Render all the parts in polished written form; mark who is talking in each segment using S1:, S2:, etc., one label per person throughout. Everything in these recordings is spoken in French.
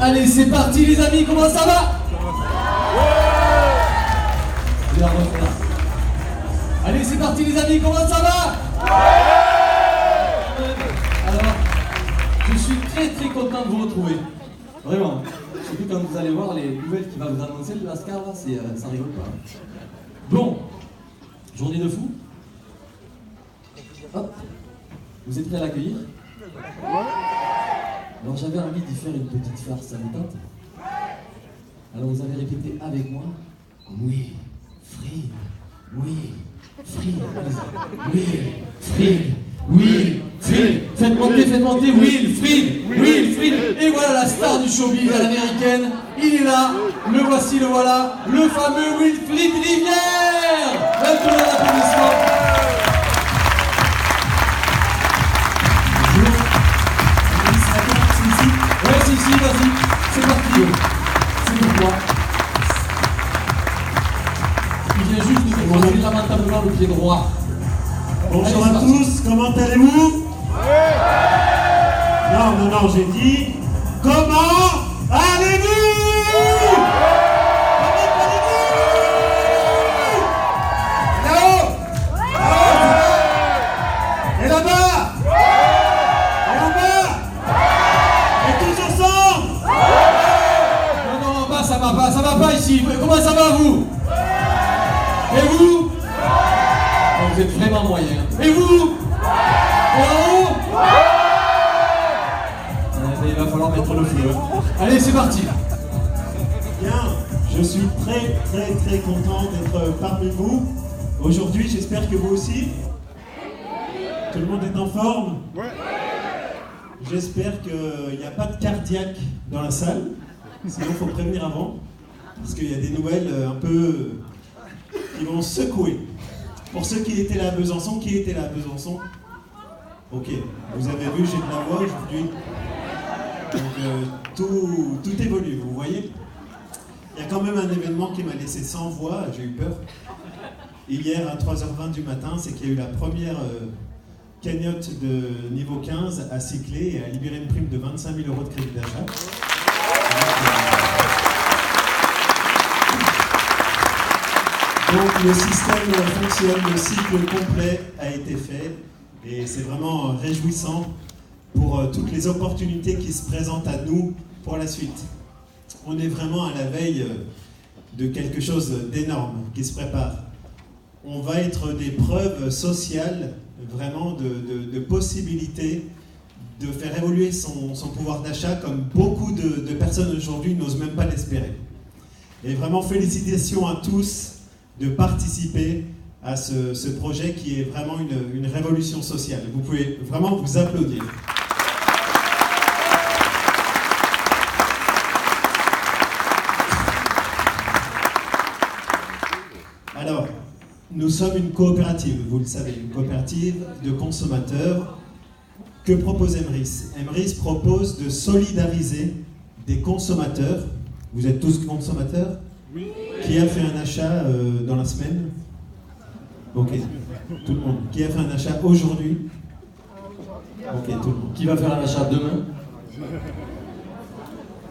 S1: Allez, c'est parti les amis, comment ça va? Allez, c'est parti les amis, comment ça va? Alors, je suis très très content de vous retrouver. Vraiment. Surtout quand vous allez voir les nouvelles qu'il va vous annoncer, le Lascar, là, ça rigole pas. Bon, journée de fou. Hop. Vous êtes prêts à l'accueillir? Alors j'avais envie d'y faire une petite farce, ça vous tente? Alors vous avez répété avec moi. Oui, Fried, oui, Fried, oui, Fried, oui, Fried. Faites monter, Wilfried. Et voilà la star du showbiz à l'américaine. Il est là, le voici, le voilà, le fameux Wilfried Rivière. Maintenant l'applaudissement. Si, vas-y, c'est parti. C'est pour toi. Il vient juste de se lamentablement le pied droit.
S2: Bonjour à tous, comment allez-vous? Non, j'ai dit comment allez-vous? Là-haut? Et là-bas?
S1: Ça va pas ici. Comment ça va vous? Et vous? Vous êtes vraiment moyen. Et vous? Et en haut? Il va falloir mettre le feu. Allez, c'est parti.
S2: Bien, je suis très content d'être parmi vous. Aujourd'hui, j'espère que vous aussi. Tout le monde est en forme? J'espère qu'il n'y a pas de cardiaque dans la salle. Sinon, il faut prévenir avant, parce qu'il y a des nouvelles un peu qui vont secouer. Pour ceux qui étaient là à Besançon, Ok, vous avez vu, j'ai de la voix aujourd'hui. Donc tout évolue, vous voyez. Il y a quand même un événement qui m'a laissé sans voix, j'ai eu peur. Hier à 3h20 du matin, c'est qu'il y a eu la première cagnotte de niveau 15 à cycler et à libérer une prime de 25 000 € de crédit d'achat. Donc le système fonctionne, le cycle complet a été fait et c'est vraiment réjouissant pour toutes les opportunités qui se présentent à nous pour la suite. On est vraiment à la veille de quelque chose d'énorme qui se prépare. On va être des preuves sociales, vraiment de possibilités de faire évoluer son pouvoir d'achat comme beaucoup de personnes aujourd'hui n'osent même pas l'espérer. Et vraiment félicitations à tous de participer à ce projet qui est vraiment une révolution sociale. Vous pouvez vraiment vous applaudir. Alors, nous sommes une coopérative, vous le savez, une coopérative de consommateurs. Que propose Emrys? Emrys propose de solidariser des consommateurs. Vous êtes tous consommateurs? Oui. Qui a fait un achat dans la semaine? Ok, tout le monde. Qui a fait un achat aujourd'hui? Ok, tout le monde.
S1: Qui va faire un achat demain?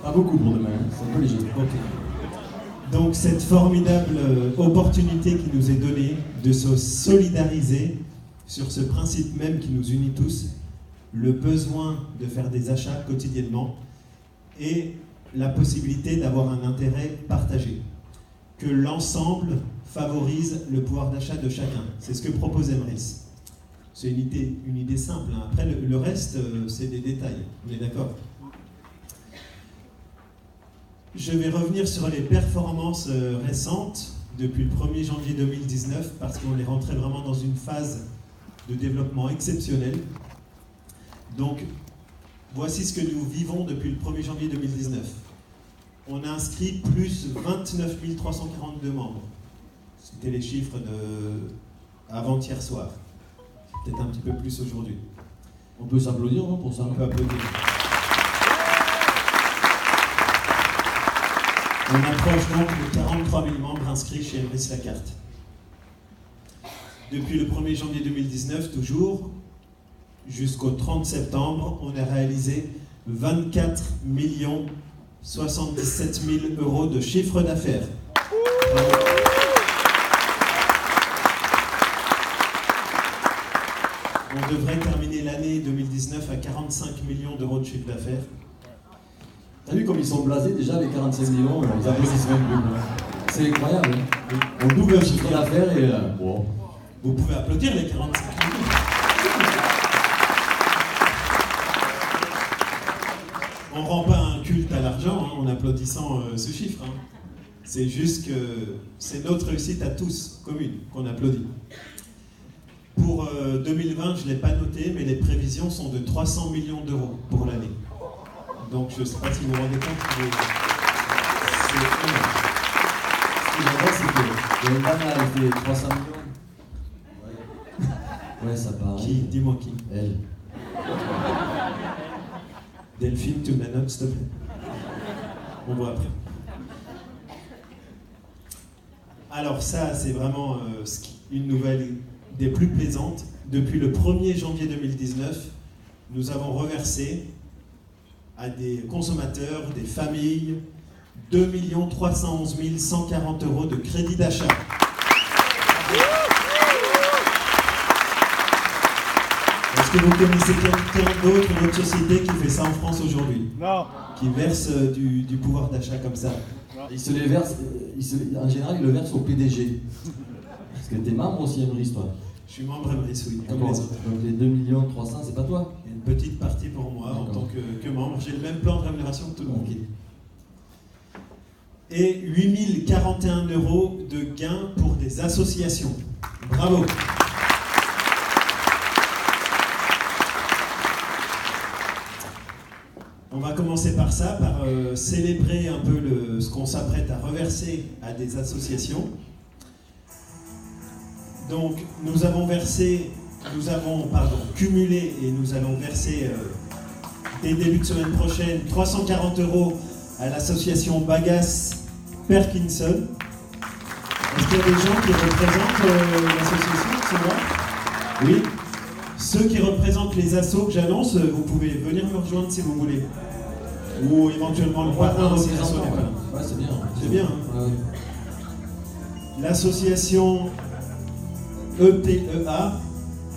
S1: Pas beaucoup pour demain, c'est un peu léger.
S2: Ok. Donc cette formidable opportunité qui nous est donnée de se solidariser sur ce principe même qui nous unit tous, le besoin de faire des achats quotidiennement et la possibilité d'avoir un intérêt partagé. Que l'ensemble favorise le pouvoir d'achat de chacun. C'est ce que propose Emrys. C'est une idée simple. Hein. Après, le reste, c'est des détails. On est d'accord? Je vais revenir sur les performances récentes depuis le 1er janvier 2019 parce qu'on est rentré vraiment dans une phase de développement exceptionnel. Donc, voici ce que nous vivons depuis le 1er janvier 2019. On a inscrit plus 29 342 membres. C'était les chiffres avant-hier soir. Peut-être un petit peu plus aujourd'hui.
S1: On peut s'applaudir, non, pour ça?
S2: On peut applaudir. On approche donc de 43 000 membres inscrits chez Emrys La Carte. Depuis le 1er janvier 2019, toujours, jusqu'au 30 septembre, on a réalisé 24 77 000 euros de chiffre d'affaires. On devrait terminer l'année 2019 à 45 millions d'euros de chiffre d'affaires.
S1: T'as vu comme ils sont blasés déjà, les 45 millions, ils applaudissent même plus. C'est incroyable. Hein. On double le chiffre d'affaires et bon.
S2: Vous pouvez applaudir les 45 millions. On ne rend pas un culte à l'argent en applaudissant ce chiffre. Hein. C'est juste que c'est notre réussite à tous, commune, qu'on applaudit. Pour 2020, je ne l'ai pas noté, mais les prévisions sont de 300 millions d'euros pour l'année. Donc je ne sais pas si vous vous rendez compte, mais c'est énorme.
S1: Ce que j'adore, c'est que le man a fait 300 millions. Ouais, ça part.
S2: Qui? Dis-moi qui?
S1: Elle.
S2: Delphine, tu me la notes, s'il te plaît. On voit après. Alors ça, c'est vraiment une nouvelle des plus plaisantes. Depuis le 1er janvier 2019, nous avons reversé à des consommateurs, des familles, 2 311 140 euros de crédit d'achat. Est-ce que vous connaissez quelqu'un d'autre, une autre société qui fait ça en France aujourd'hui?
S3: Non.
S2: Qui verse du pouvoir d'achat comme ça?
S1: Il se les verse, en général, il le verse au PDG. Parce que t'es membre aussi, Emrys, toi.
S2: Je suis membre Emrys, oui, comme les autres.
S1: Donc les 2 300 000, c'est pas toi?
S2: Il y a une petite partie pour moi en tant que membre. J'ai le même plan de rémunération que tout le monde.
S1: Ok.
S2: Et 8 041 euros de gains pour des associations. Bravo. On va commencer par ça, par célébrer un peu ce qu'on s'apprête à reverser à des associations. Donc, nous avons cumulé et nous allons verser dès début de semaine prochaine 340 euros à l'association Bagas Perkinson. Est-ce qu'il y a des gens qui représentent l'association? C'est moi? Oui. Ceux qui représentent les assos que j'annonce, vous pouvez venir me rejoindre si vous voulez. Ou éventuellement le parrain si l'asso n'est pas là.
S1: Ouais, c'est bien.
S2: C'est bien.
S1: Hein. Ouais.
S2: L'association EPEA,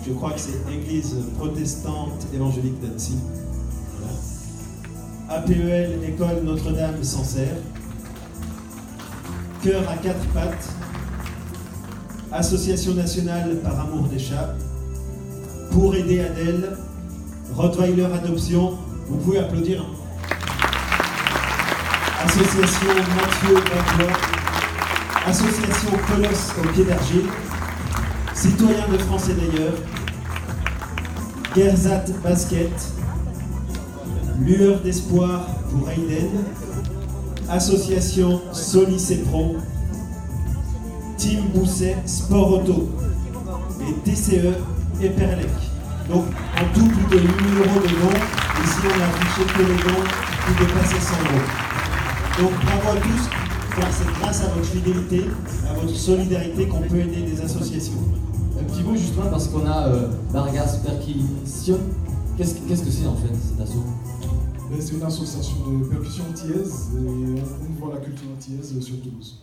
S2: je crois que c'est Église protestante évangélique d'Annecy. Voilà. APEL, École Notre-Dame Sancerre. Cœur à quatre pattes. Association nationale par amour des chats. Pour aider Adèle. Rottweiler Adoption. Vous pouvez applaudir. Association Mathieu Bacois. Association Colosse au pied d'argile. Citoyens de France et d'ailleurs, Gerzat Basket, Lueur d'espoir pour Hayden, Association Solis et Pro, Team Bousset Sport Auto et TCE et Perlec. Donc en tout plus de 8 000 euros de dons, ici on a affiché que les dons qui dépassaient 100 euros. Donc bravo à tous, car c'est grâce à votre fidélité, à votre solidarité qu'on peut aider des associations.
S1: Un petit mot justement parce qu'on a Bagas Perkinson. Qu'est-ce que c'est en fait cet asso?
S3: C'est une association de percussion antillaise et on voit la culture antillaise sur Toulouse.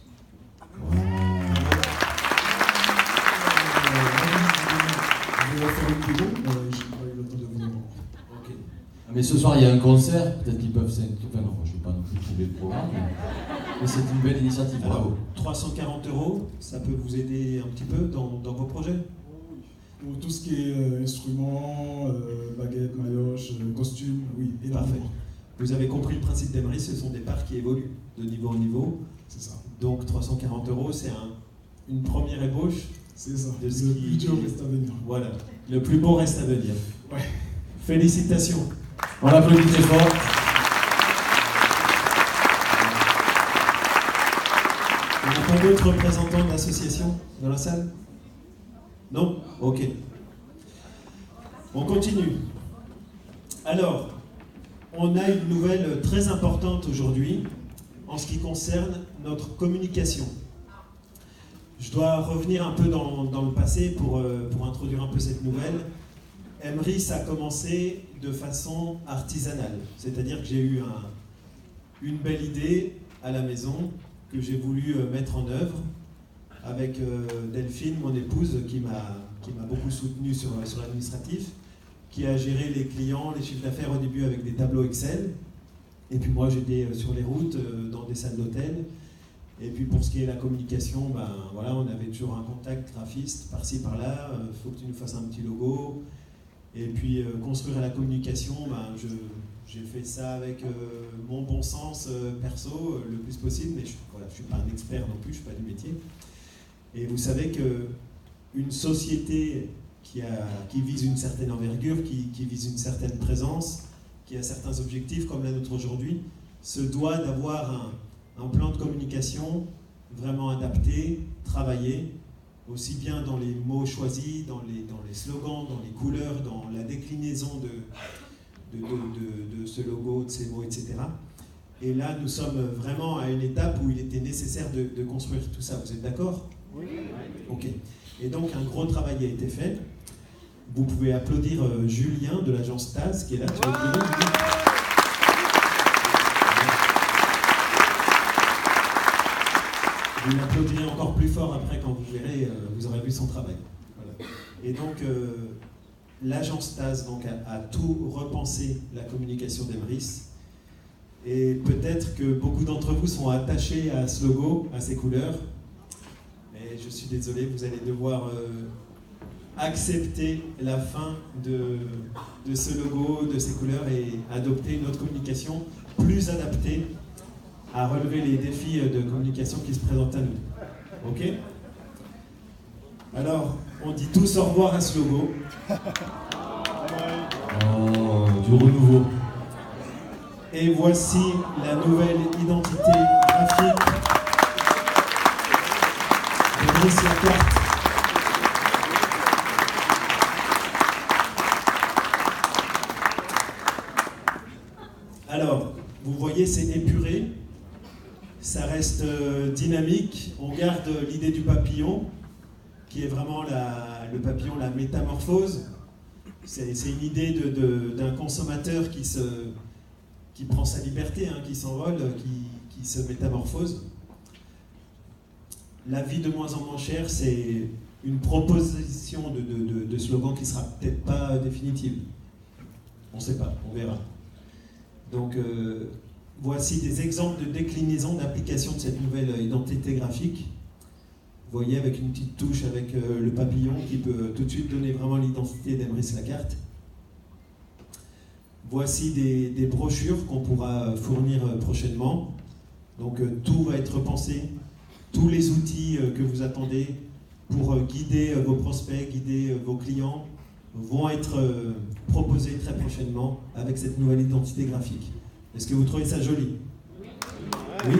S3: Je vais faire une vidéo, mais je n'ai pas eu le temps de venir.
S1: Ok. Mais ce soir il y a un concert, peut-être qu'ils peuvent s'inscrire. Enfin non, je ne vais pas non plus trouver le programme, mais c'est une belle initiative.
S2: Alors,
S1: Bravo.
S2: 340 euros, ça peut vous aider un petit peu dans vos projets?
S3: Pour tout ce qui est instruments, baguettes, maillotches, costumes, oui, énormément.
S2: Parfait. Vous avez compris le principe d'Emrys, ce sont des parts qui évoluent de niveau en niveau.
S3: C'est ça.
S2: Donc 340 euros, c'est une première ébauche.
S3: C'est ça.
S2: De ce
S3: Le
S2: qui-
S3: plus dur reste à venir.
S2: Voilà, le plus beau reste à venir.
S3: Ouais.
S2: Félicitations.
S1: On l'applaudit très fort.
S2: Il n'y a pas d'autres représentants de l'association dans la salle? Non? Ok. On continue. Alors, on a une nouvelle très importante aujourd'hui en ce qui concerne notre communication. Je dois revenir un peu dans le passé pour introduire un peu cette nouvelle. Emrys a commencé de façon artisanale, c'est-à-dire que j'ai eu une belle idée à la maison que j'ai voulu mettre en œuvre avec Delphine, mon épouse, qui m'a beaucoup soutenu sur l'administratif, qui a géré les clients, les chiffres d'affaires au début avec des tableaux Excel. Et puis moi, j'étais sur les routes, dans des salles d'hôtel. Et puis pour ce qui est de la communication, ben, voilà, on avait toujours un contact graphiste par-ci, par-là. Faut que tu nous fasses un petit logo. Et puis construire la communication, ben, j'ai fait ça avec mon bon sens perso le plus possible. Mais je suis pas un expert non plus, je suis pas du métier. Et vous savez qu'une société qui vise une certaine envergure, qui vise une certaine présence, qui a certains objectifs comme la nôtre aujourd'hui, se doit d'avoir un plan de communication vraiment adapté, travaillé, aussi bien dans les mots choisis, dans les slogans, dans les couleurs, dans la déclinaison de ce logo, de ces mots, etc. Et là, nous sommes vraiment à une étape où il était nécessaire de construire tout ça. Vous êtes d'accord ? Oui. Ok. Et donc, un gros travail a été fait. Vous pouvez applaudir Julien de l'agence TAS qui est là. Vous l'applaudirez encore plus fort après quand vous verrez, vous aurez vu son travail. Voilà. Et donc, l'agence TAS donc, a tout repensé la communication d'Emrys. Et peut-être que beaucoup d'entre vous sont attachés à ce logo, à ces couleurs. Mais je suis désolé, vous allez devoir accepter la fin de ce logo, de ces couleurs et adopter une autre communication plus adaptée à relever les défis de communication qui se présentent à nous. Ok ? Alors, on dit tous au revoir à ce logo.
S1: Oh, du renouveau.
S2: Et voici la nouvelle identité graphique d'Emrys Lacarte. Alors, vous voyez, c'est épuré, ça reste dynamique, on garde l'idée du papillon, qui est vraiment le papillon, la métamorphose. C'est une idée d'un consommateur qui prend sa liberté, hein, qui s'envole, qui se métamorphose. La vie de moins en moins chère, c'est une proposition de slogan qui ne sera peut-être pas définitive. On ne sait pas, on verra. Donc, voici des exemples de déclinaison, d'application de cette nouvelle identité graphique. Vous voyez, avec une petite touche avec le papillon qui peut tout de suite donner vraiment l'identité d'Emrys Lacarte. Voici des brochures qu'on pourra fournir prochainement. Donc, tout va être repensé. Tous les outils que vous attendez pour guider vos prospects, guider vos clients, vont être proposés très prochainement avec cette nouvelle identité graphique. Est-ce que vous trouvez ça joli ? Oui.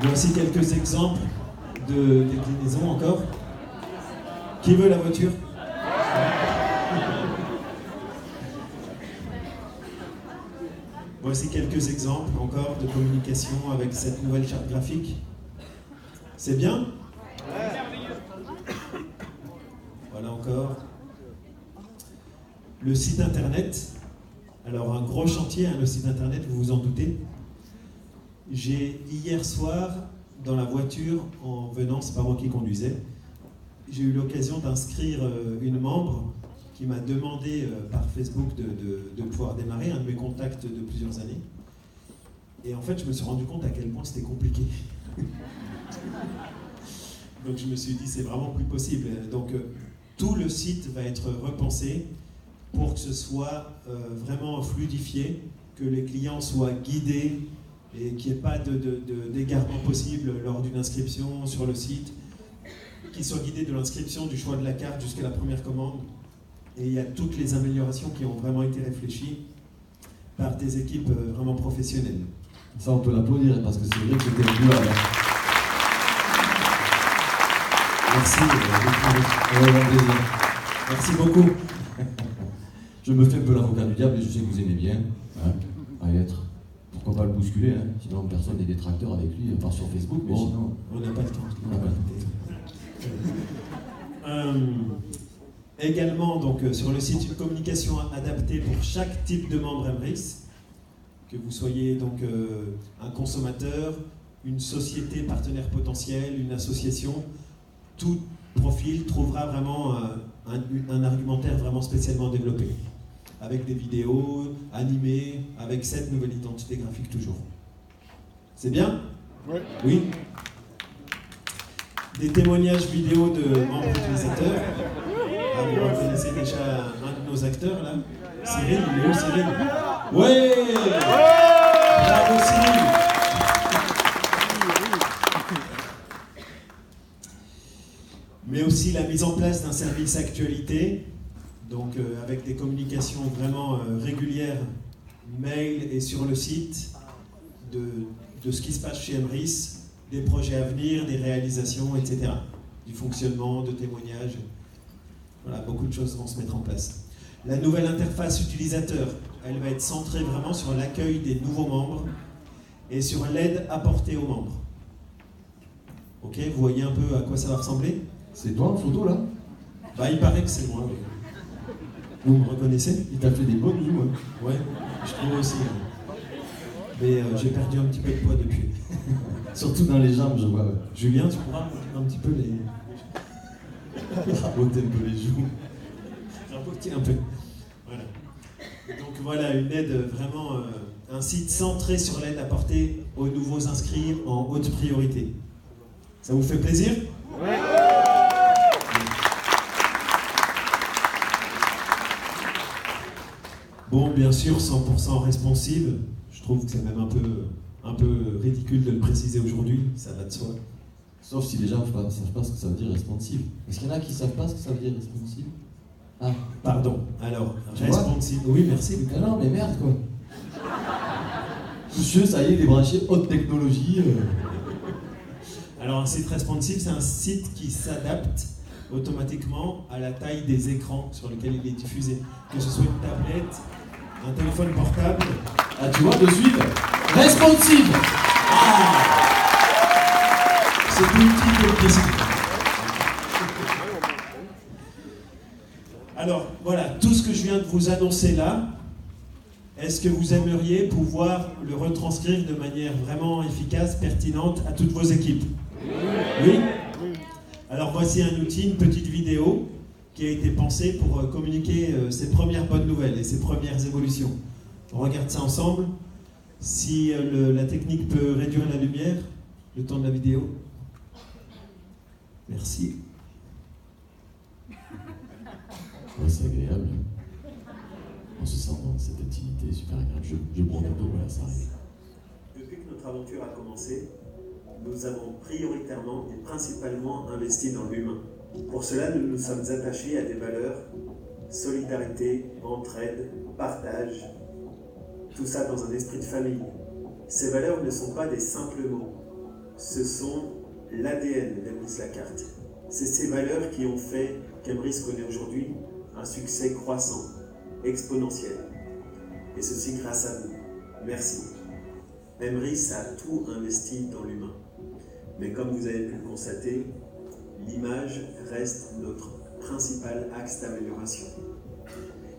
S2: Voici quelques exemples de déclinaisons encore. Qui veut la voiture ? Voici quelques exemples encore de communication avec cette nouvelle charte graphique. C'est bien ? Voilà encore. Le site internet. Alors un gros chantier, hein, le site internet, vous vous en doutez. J'ai hier soir, dans la voiture, en venant, c'est pas moi qui conduisais, j'ai eu l'occasion d'inscrire une membre qui m'a demandé par Facebook de pouvoir démarrer, un de mes contacts de plusieurs années. Et en fait, je me suis rendu compte à quel point c'était compliqué. Donc je me suis dit, c'est vraiment plus possible. Donc tout le site va être repensé pour que ce soit vraiment fluidifié, que les clients soient guidés et qu'il n'y ait pas d'égarement possible lors d'une inscription sur le site, qu'ils soient guidés de l'inscription, du choix de la carte jusqu'à la première commande. Et il y a toutes les améliorations qui ont vraiment été réfléchies par des équipes vraiment professionnelles.
S1: Ça, on peut l'applaudir parce que c'est vrai que c'était le boulot.
S2: Merci. Merci beaucoup.
S1: Je me fais un peu l'avocat du diable et je sais que vous aimez bien. Hein, à y être. Pourquoi pas le bousculer, hein, sinon personne n'est détracteur avec lui, à part sur Facebook, mais
S2: bon,
S1: sinon...
S2: On n'a pas le temps. Également, donc, sur le site, une communication adaptée pour chaque type de membre Emrys, que vous soyez donc un consommateur, une société partenaire potentielle, une association, tout profil trouvera vraiment un argumentaire vraiment spécialement développé, avec des vidéos animées, avec cette nouvelle identité graphique toujours. C'est bien ?
S3: Ouais.
S2: Oui. Des témoignages vidéo de membres utilisateurs. Ah, vous reconnaissez déjà un de nos acteurs là ? Cyril, il est où Cyril ? Ouais ! Bravo Cyril ! Mais aussi la mise en place d'un service actualité, donc avec des communications vraiment régulières, mail et sur le site, de ce qui se passe chez Emrys, des projets à venir, des réalisations, etc. Du fonctionnement, de témoignages. Voilà, beaucoup de choses vont se mettre en place. La nouvelle interface utilisateur, elle va être centrée vraiment sur l'accueil des nouveaux membres et sur l'aide apportée aux membres. Ok, vous voyez un peu à quoi ça va ressembler ?
S1: C'est toi en photo là?
S2: Bah, il paraît que c'est moi. Oui. Vous me reconnaissez?
S1: Il t'a fait des bonnes joues. Hein.
S2: Ouais, je trouve aussi. Hein. Mais j'ai perdu un petit peu de poids depuis.
S1: Surtout dans les jambes, je vois. Ouais.
S2: Julien, tu pourras un petit peu les...
S1: raboter un peu les joues.
S2: Raboter un peu. Voilà. Donc voilà, une aide vraiment... un site centré sur l'aide apportée aux nouveaux inscrits en haute priorité. Ça vous fait plaisir? Ouais. Bon, bien sûr, 100% responsive. Je trouve que c'est même un peu ridicule de le préciser aujourd'hui, ça va de soi.
S1: Sauf si les gens ne savent pas ce que ça veut dire responsive. Est-ce qu'il y en a qui ne savent pas ce que ça veut dire responsive?
S2: Ah, pardon. Alors, responsive. Oui, merci.
S1: Ah non, mais merde quoi. Monsieur, ça y est, il est branché haute technologie.
S2: Alors, un site responsive, c'est un site qui s'adapte automatiquement à la taille des écrans sur lesquels il est diffusé. Que ce soit une tablette, un téléphone portable.
S1: Ah, tu vois, de suite, responsive.
S2: Ah, c'est multi-communication. Alors, voilà, tout ce que je viens de vous annoncer là, est-ce que vous aimeriez pouvoir le retranscrire de manière vraiment efficace, pertinente à toutes vos équipes? Oui? Alors voici un outil, une petite vidéo qui a été pensée pour communiquer ses premières bonnes nouvelles et ses premières évolutions. On regarde ça ensemble. Si la technique peut réduire la lumière, le temps de la vidéo. Merci.
S1: Ouais, c'est agréable. On se sent dans cette intimité super agréable. Je bronde un peu, voilà, ça arrive.
S2: Depuis que notre aventure a commencé, nous avons prioritairement et principalement investi dans l'humain. Pour cela, nous nous sommes attachés à des valeurs, solidarité, entraide, partage, tout ça dans un esprit de famille. Ces valeurs ne sont pas des simples mots, ce sont l'ADN d'Emrys Lacarte. C'est ces valeurs qui ont fait qu'Emrys connaît aujourd'hui un succès croissant, exponentiel. Et ceci grâce à vous. Merci. Emrys a tout investi dans l'humain. Mais comme vous avez pu le constater, l'image reste notre principal axe d'amélioration.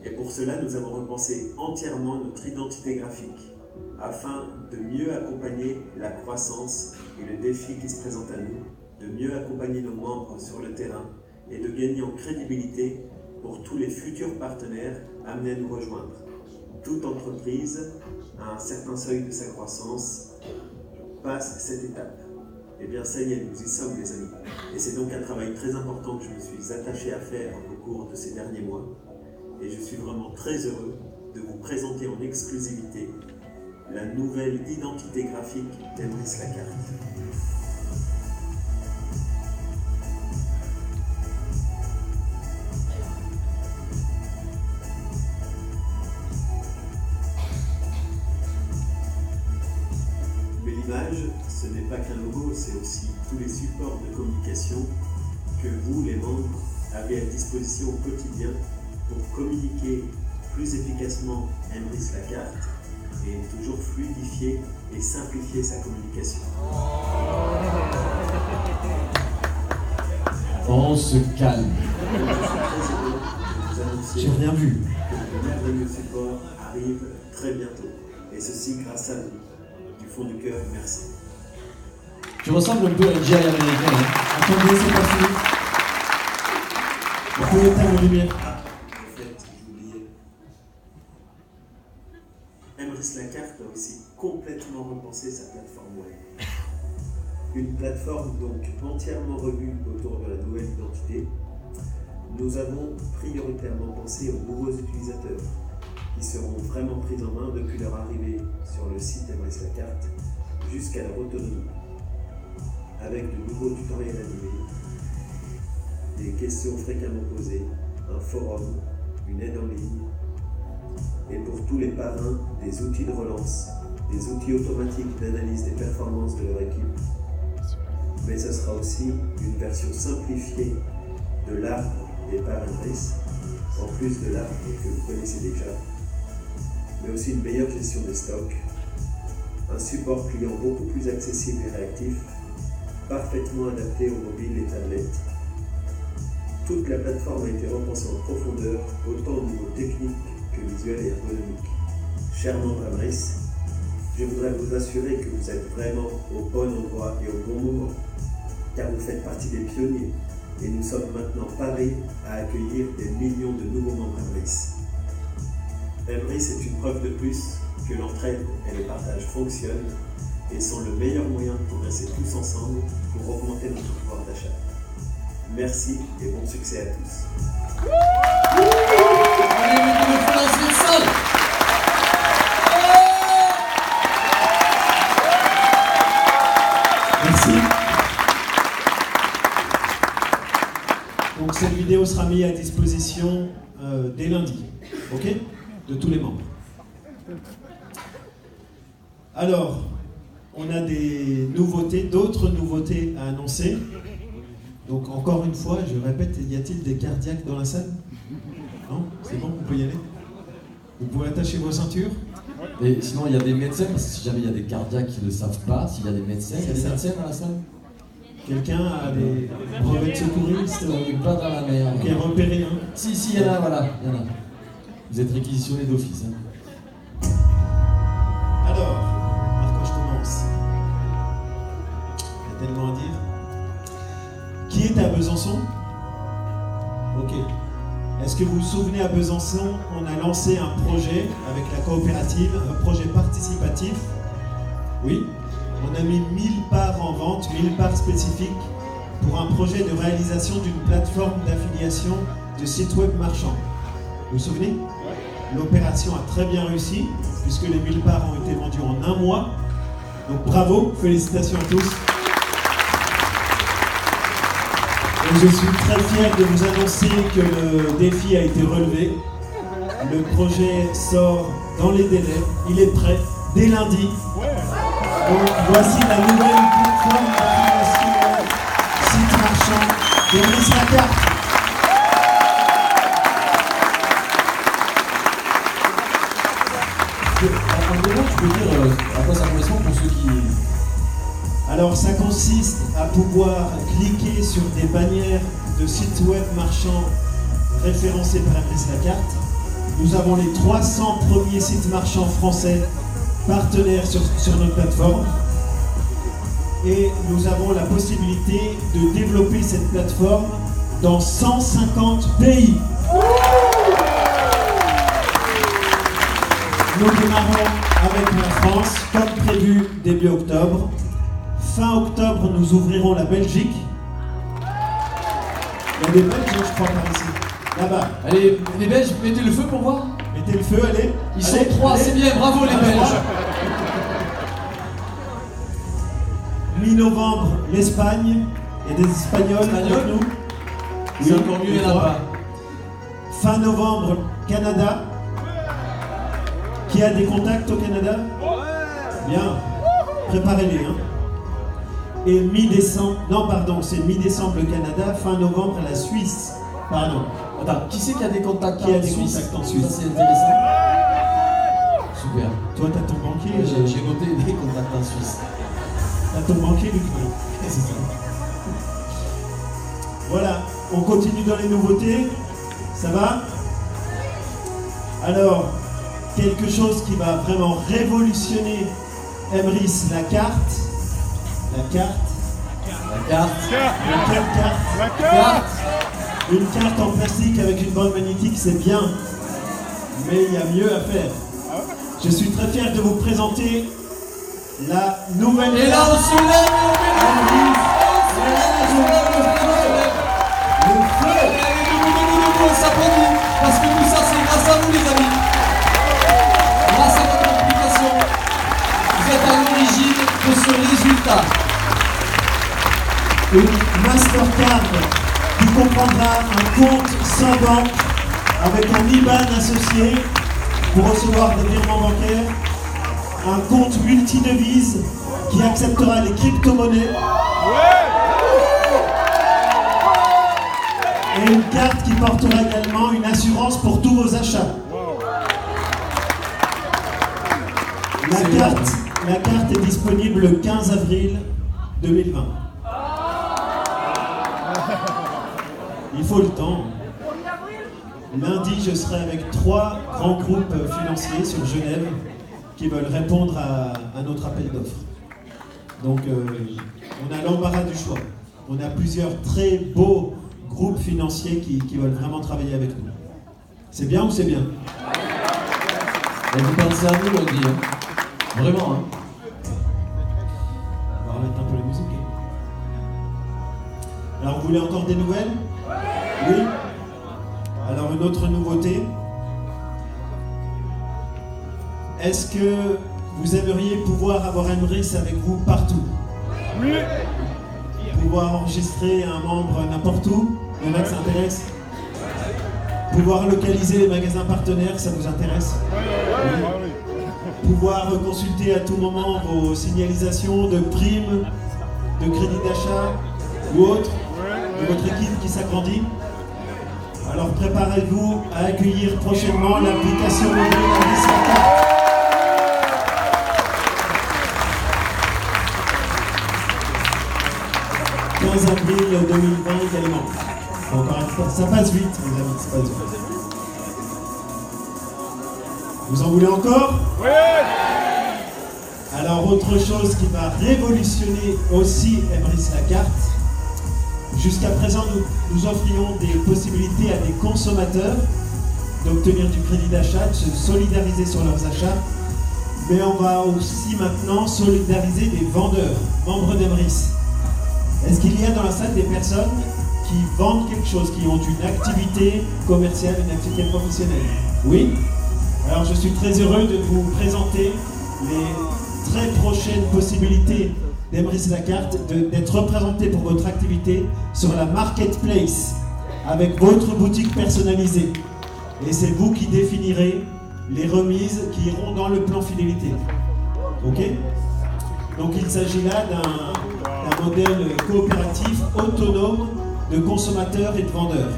S2: Et pour cela, nous avons repensé entièrement notre identité graphique afin de mieux accompagner la croissance et le défi qui se présente à nous, de mieux accompagner nos membres sur le terrain et de gagner en crédibilité pour tous les futurs partenaires amenés à nous rejoindre. Toute entreprise, à un certain seuil de sa croissance, passe cette étape. Eh bien, ça y est, nous y sommes, les amis. Et c'est donc un travail très important que je me suis attaché à faire au cours de ces derniers mois. Et je suis vraiment très heureux de vous présenter en exclusivité la nouvelle identité graphique d'Emrys Lacarte. Mais l'image, ce n'est pas qu'un logo, c'est aussi tous les supports de communication que vous, les membres, avez à disposition au quotidien pour communiquer plus efficacement Emrys Lacarte et toujours fluidifier et simplifier sa communication.
S1: On se calme.
S2: Je suis très heureux
S4: annoncer
S2: J'ai rien vu.
S4: que le merveilleux support arrive très bientôt. Et ceci grâce à vous. Du fond du cœur, merci.
S1: Tu ressembles un peu à une Jerry américaine. Hein.
S2: Attendez, c'est pas fini. Vous pouvez éteindre la lumière.
S4: Ah, en fait, j'ai oublié. Emrys Lacarte a aussi complètement repensé sa plateforme web. Une plateforme donc entièrement revue autour de la nouvelle identité. Nous avons prioritairement pensé aux nouveaux utilisateurs qui seront vraiment pris en main depuis leur arrivée sur le site Emrys Lacarte jusqu'à leur autonomie, avec de nouveaux tutoriels animés, des questions fréquemment posées, un forum, une aide en ligne, et pour tous les parrains, des outils de relance, des outils automatiques d'analyse des performances de leur équipe. Mais ce sera aussi une version simplifiée de l'arbre des parrains Emrys, en plus de l'arbre que vous connaissez déjà, mais aussi une meilleure gestion des stocks, un support client beaucoup plus accessible et réactif, parfaitement adapté aux mobiles et tablettes. Toute la plateforme a été repensée en profondeur, autant au niveau technique que visuel et ergonomique. Cher membre Emrys, je voudrais vous assurer que vous êtes vraiment au bon endroit et au bon moment, car vous faites partie des pionniers et nous sommes maintenant parés à accueillir des millions de nouveaux membres Emrys. Emrys est une preuve de plus que l'entraide et le partage fonctionnent et sont le meilleur moyen de progresser tous ensemble pour augmenter notre pouvoir d'achat. Merci et bon succès à tous.
S1: Allez, mettez le feu dans cette salle.
S2: Merci. Donc cette vidéo sera mise à disposition dès lundi, ok, de tous les membres. Alors, on a des nouveautés, d'autres nouveautés à annoncer. Donc encore une fois, je répète, y a-t-il des cardiaques dans la salle? Non? C'est bon, on peut y aller? Vous pouvez attacher vos ceintures?
S1: Et sinon, il y a des médecins, parce que si jamais il y a des cardiaques qui ne le savent pas, s'il y a des médecins, il y a
S2: C'est
S1: des
S2: ça.
S1: médecins dans la salle?
S2: Quelqu'un a des brevets de secouriste?
S1: Pas dans la mer.
S2: Qui est repéré, hein?
S1: Si, il y en a, voilà, il y en a. Vous êtes réquisitionnés d'office. Hein.
S2: Alors, par quoi je commence? Il y a tellement à dire. Qui est à Besançon? Ok. Est-ce que vous vous souvenez, à Besançon, on a lancé un projet avec la coopérative, un projet participatif? Oui. On a mis 1000 parts en vente, 1000 parts spécifiques pour un projet de réalisation d'une plateforme d'affiliation de sites web marchands. Vous vous souvenez? L'opération a très bien réussi, puisque les 1000 parts ont été vendues en un mois. Donc bravo, félicitations à tous. Et je suis très fier de vous annoncer que le défi a été relevé. Le projet sort dans les délais, il est prêt dès lundi. Donc voici la nouvelle plateforme d'affiliation site marchand d'Emrys Lacarte.
S1: En deux mots, tu peux dire à quoi ça correspond pour ceux qui...
S2: Alors ça consiste à pouvoir cliquer sur des bannières de sites web marchands référencés par Emrys Lacarte. Nous avons les 300 premiers sites marchands français partenaires sur notre plateforme. Et nous avons la possibilité de développer cette plateforme dans 150 pays. Nous démarrons avec la France, comme prévu début octobre. Fin octobre, nous ouvrirons la Belgique. Il y a des Belges, je crois, par ici. Là-bas.
S1: Allez, les Belges, mettez le feu pour voir.
S2: Mettez le feu, allez.
S1: Ils
S2: Allez,
S1: sont 3,
S2: allez.
S1: c'est bien, bravo les
S2: À
S1: Belges.
S2: 3. Mi-novembre, l'Espagne. Il y a des Espagnols avec nous.
S1: C'est encore mieux, il y en a pas.
S2: Fin novembre, Canada. Qui a des contacts au Canada? Bien. Préparez-les. Hein. Et mi-décembre, non pardon, c'est mi-décembre le Canada, fin novembre la Suisse. Pardon.
S1: Attends, qui c'est qui a des contacts
S2: Qui a
S1: en
S2: des
S1: Suisse?
S2: contacts en Suisse?
S1: Ça c'est intéressant. Super.
S2: Toi, t'as ton banquier.
S1: J'ai noté des contacts en Suisse.
S2: T'as ton banquier, Luc. Non.
S1: C'est ça.
S2: Voilà, on continue dans les nouveautés. Ça va? Alors, quelque chose qui va vraiment révolutionner Emrys, la carte. La carte.
S1: La carte.
S2: La carte. Une carte en plastique avec une bande magnétique, c'est bien. Mais il y a mieux à faire. Je suis très fier de vous présenter la nouvelle
S1: Et là, on se lève et on met
S2: Emrys.
S1: le feu. Et debout, on s'applaudit. Parce que tout ça, c'est grâce à vous, les amis. Grâce à votre implication, vous êtes à l'origine de ce résultat.
S2: Une Mastercard qui comprendra un compte sans banque avec un IBAN associé pour recevoir des virements bancaires, un compte multidevises qui acceptera les crypto-monnaies et une carte qui portera également une assurance pour tous vos achats. La carte est disponible le 15 avril 2020. Il faut le temps. Lundi, je serai avec 3 grands groupes financiers sur Genève qui veulent répondre à notre appel d'offres. Donc, on a l'embarras du choix. On a plusieurs très beaux groupes financiers qui veulent vraiment travailler avec nous. C'est bien ou c'est bien?
S1: Et vous pensez à nous, on dit. Vraiment, hein.
S2: On va remettre un peu la musique. Alors, vous voulez encore des nouvelles? Oui. Alors, une autre nouveauté. Est-ce que vous aimeriez pouvoir avoir Emrys avec vous partout?
S5: Oui.
S2: Pouvoir enregistrer un membre n'importe où? Il y en a que ça intéresse? Pouvoir localiser les magasins partenaires, ça vous intéresse? Oui. Pouvoir consulter à tout moment vos signalisations de primes, de crédit d'achat ou autre, de votre équipe qui s'agrandit? Alors préparez-vous à accueillir prochainement l'application mobile Emrys La Carte. « 15 avril 2020 également. Encore une fois, ça passe vite, mes amis, ça passe vite. Vous en voulez encore?
S5: Oui.
S2: Alors, autre chose qui va révolutionner aussi Emrys La Carte. Jusqu'à présent, nous offrions des possibilités à des consommateurs d'obtenir du crédit d'achat, de se solidariser sur leurs achats. Mais on va aussi maintenant solidariser des vendeurs, membres d'Emrys. Est-ce qu'il y a dans la salle des personnes qui vendent quelque chose, qui ont une activité commerciale, une activité professionnelle? Oui? Alors je suis très heureux de vous présenter les très prochaines possibilités d'Emrys La Carte d'être représenté pour votre activité sur la marketplace avec votre boutique personnalisée. Et c'est vous qui définirez les remises qui iront dans le plan fidélité. Ok? Donc il s'agit là d'un modèle coopératif autonome de consommateurs et de vendeurs.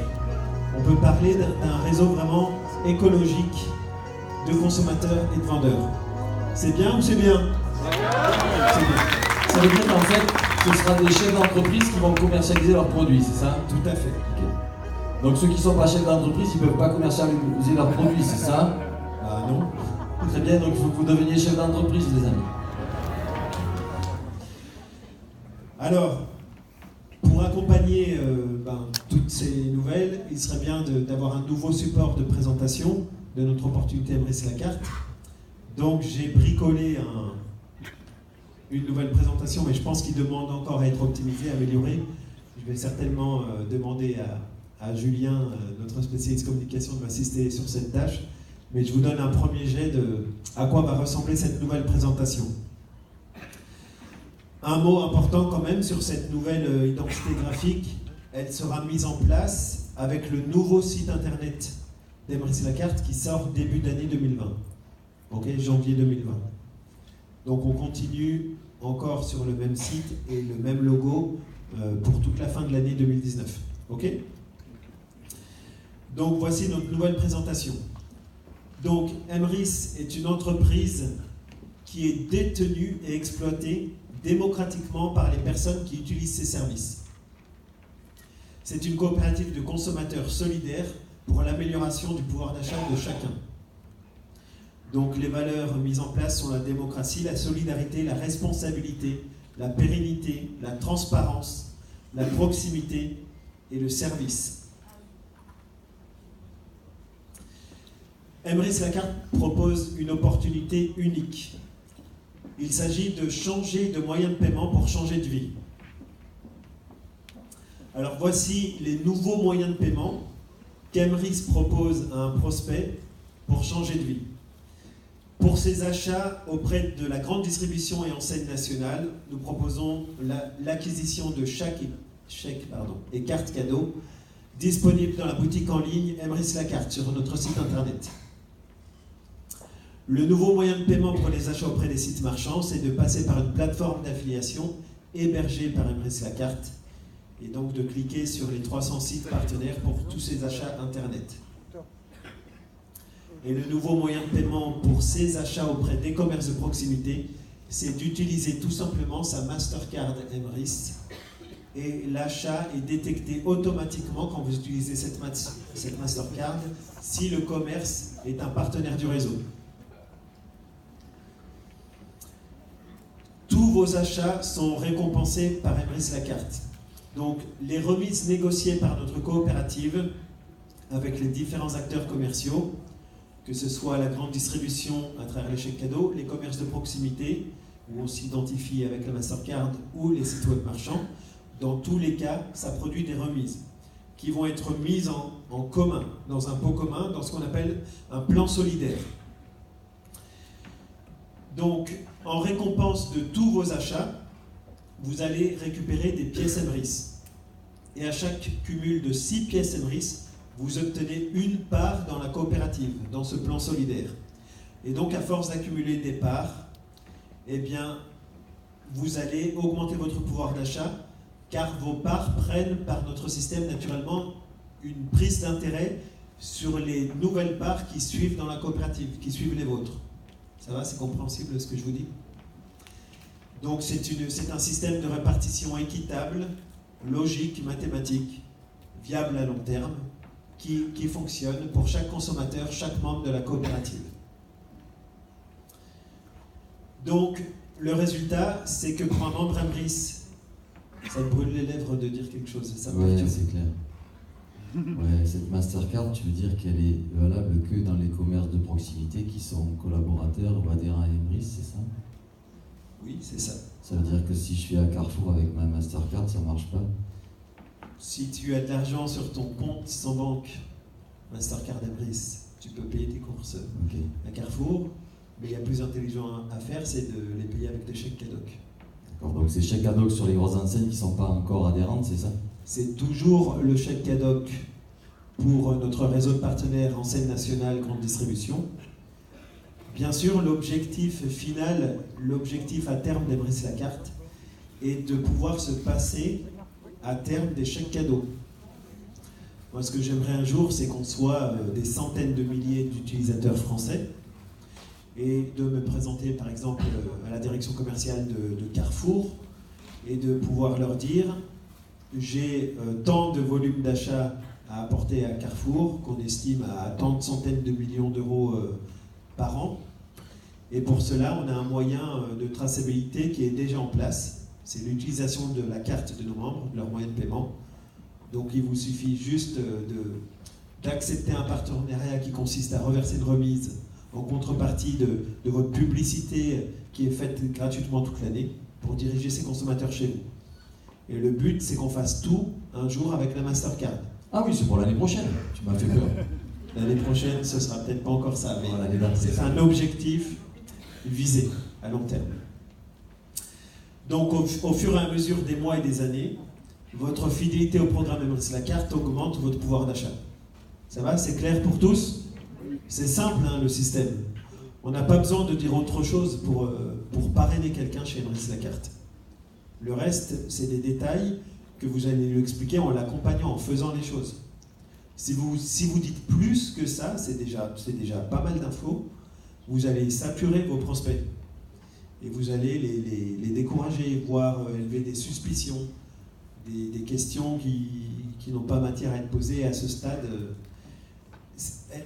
S2: On peut parler d'un réseau vraiment écologique de consommateurs et de vendeurs. C'est bien ou c'est bien? C'est bien.
S1: Ça veut dire qu'en fait, ce sera des chefs d'entreprise qui vont commercialiser leurs produits, c'est ça?
S2: Tout à fait.
S1: Okay. Donc ceux qui ne sont pas chefs d'entreprise, ils ne peuvent pas commercialiser leurs produits, c'est ça?
S2: Ah non.
S1: Très bien, donc il faut que vous deveniez chef d'entreprise, les amis.
S2: Alors, pour accompagner toutes ces nouvelles, il serait bien d'avoir un nouveau support de présentation de notre opportunité Emrys La Carte. Donc j'ai bricolé une nouvelle présentation, mais je pense qu'il demande encore à être optimisé, amélioré. Je vais certainement demander à Julien, notre spécialiste communication, de m'assister sur cette tâche. Mais je vous donne un premier jet de à quoi va ressembler cette nouvelle présentation. Un mot important quand même sur cette nouvelle identité graphique, elle sera mise en place avec le nouveau site internet d'Emrys La Carte qui sort début d'année 2020. Ok, janvier 2020. Donc on continue encore sur le même site et le même logo pour toute la fin de l'année 2019. Ok? Donc voici notre nouvelle présentation. Donc Emrys est une entreprise qui est détenue et exploitée démocratiquement par les personnes qui utilisent ses services. C'est une coopérative de consommateurs solidaires pour l'amélioration du pouvoir d'achat de chacun. Donc les valeurs mises en place sont la démocratie, la solidarité, la responsabilité, la pérennité, la transparence, la proximité et le service. Emrys Lacarte propose une opportunité unique. Il s'agit de changer de moyen de paiement pour changer de vie. Alors voici les nouveaux moyens de paiement qu'Emrys propose à un prospect pour changer de vie. Pour ses achats auprès de la grande distribution et enseigne nationale, nous proposons l'acquisition de chèques et cartes cadeaux disponibles dans la boutique en ligne Emrys Lacarte sur notre site internet. Le nouveau moyen de paiement pour les achats auprès des sites marchands, c'est de passer par une plateforme d'affiliation hébergée par Emrys Lacarte et donc de cliquer sur les 300 sites partenaires pour tous ces achats internet. Et le nouveau moyen de paiement pour ces achats auprès des commerces de proximité, c'est d'utiliser tout simplement sa Mastercard Emrys. Et l'achat est détecté automatiquement quand vous utilisez cette Mastercard si le commerce est un partenaire du réseau. Tous vos achats sont récompensés par Emrys Lacarte. Donc les remises négociées par notre coopérative avec les différents acteurs commerciaux, que ce soit la grande distribution à travers les chèques cadeaux, les commerces de proximité, où on s'identifie avec la Mastercard, ou les sites web marchands, dans tous les cas, ça produit des remises qui vont être mises en commun, dans un pot commun, dans ce qu'on appelle un plan solidaire. Donc, en récompense de tous vos achats, vous allez récupérer des pièces Emrys. Et à chaque cumul de 6 pièces Emrys, vous obtenez une part dans la coopérative, dans ce plan solidaire. Et donc, à force d'accumuler des parts, eh bien, vous allez augmenter votre pouvoir d'achat, car vos parts prennent par notre système naturellement une prise d'intérêt sur les nouvelles parts qui suivent dans la coopérative, qui suivent les vôtres. Ça va, c'est compréhensible ce que je vous dis? Donc c'est un système de répartition équitable, logique, mathématique, viable à long terme, qui fonctionne pour chaque consommateur, chaque membre de la coopérative. Donc, le résultat, c'est que pour un membre Emrys, ça me brûle les lèvres de dire quelque chose.
S1: Oui, c'est clair. Ouais, cette Mastercard, tu veux dire qu'elle est valable que dans les commerces de proximité qui sont collaborateurs ou adhérents à Emrys, c'est ça?
S2: Oui, c'est ça.
S1: Ça veut dire que si je suis à Carrefour avec ma Mastercard, ça marche pas?
S2: Si tu as de l'argent sur ton compte sans banque, Mastercard Emrys, tu peux payer tes courses à Carrefour, mais il y a plus intelligent à faire, c'est de les payer avec des chèques Cadoc.
S1: D'accord, donc c'est chèques Cadoc sur les grosses enseignes qui ne sont pas encore adhérentes, c'est ça?
S2: C'est toujours le chèque Cadoc pour notre réseau de partenaires enseigne nationale grande distribution. Bien sûr, l'objectif final, l'objectif à terme d'Emrys Lacarte est de pouvoir se passer à terme des chèques cadeaux. Moi, ce que j'aimerais un jour, c'est qu'on soit des centaines de milliers d'utilisateurs français et de me présenter, par exemple, à la direction commerciale de Carrefour et de pouvoir leur dire j'ai tant de volume d'achat à apporter à Carrefour qu'on estime à tant de centaines de millions d'euros par an. Et pour cela, on a un moyen de traçabilité qui est déjà en place. C'est l'utilisation de la carte de nos membres, de leur moyen de paiement. Donc il vous suffit juste d'accepter un partenariat qui consiste à reverser une remise en contrepartie de votre publicité qui est faite gratuitement toute l'année pour diriger ces consommateurs chez vous. Et le but, c'est qu'on fasse tout un jour avec la Mastercard.
S1: Ah oui, c'est pour l'année prochaine, tu m'as fait peur.
S2: L'année prochaine, ce sera peut-être pas encore ça, mais
S1: voilà,
S2: c'est un objectif visé à long terme. Donc au fur et à mesure des mois et des années, votre fidélité au programme Emrys Lacarte augmente votre pouvoir d'achat. Ça va? C'est clair pour tous? C'est simple, hein, le système. On n'a pas besoin de dire autre chose pour parrainer quelqu'un chez Emrys Lacarte. Le reste, c'est des détails que vous allez lui expliquer en l'accompagnant, en faisant les choses. Si vous dites plus que ça, c'est déjà pas mal d'infos, vous allez saturer vos prospects. Et vous allez les décourager, voire élever des suspicions, des questions qui n'ont pas matière à être posées à ce stade.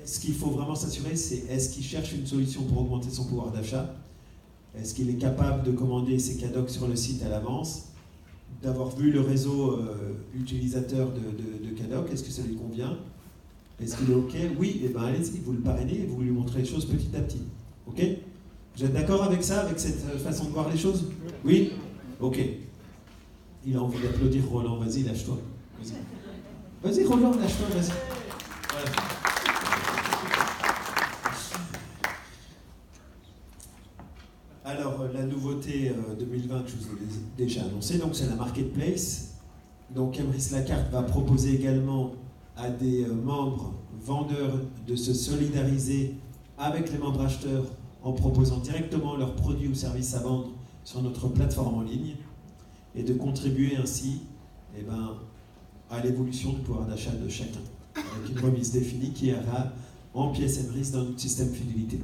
S2: ce qu'il faut vraiment s'assurer, c'est est-ce qu'il cherche une solution pour augmenter son pouvoir d'achat? Est-ce qu'il est capable de commander ses cadocs sur le site à l'avance? D'avoir vu le réseau utilisateur de cadocs, est-ce que ça lui convient? Est-ce qu'il est OK? Oui, et bien allez-y, vous le parrainez et vous lui montrez les choses petit à petit. OK? Vous êtes d'accord avec ça, avec cette façon de voir les choses? Oui? OK. Il a envie d'applaudir Roland, vas-y, lâche-toi. Vas-y, Roland, lâche-toi, vas-y. Voilà. Alors, la nouveauté 2020 que je vous ai déjà annoncée, donc c'est la marketplace. Donc, Emrys Lacarte va proposer également à des membres vendeurs de se solidariser avec les membres acheteurs en proposant directement leurs produits ou services à vendre sur notre plateforme en ligne et de contribuer ainsi à l'évolution du pouvoir d'achat de chacun, avec une remise définie qui ira en pièces Emrys dans notre système fidélité.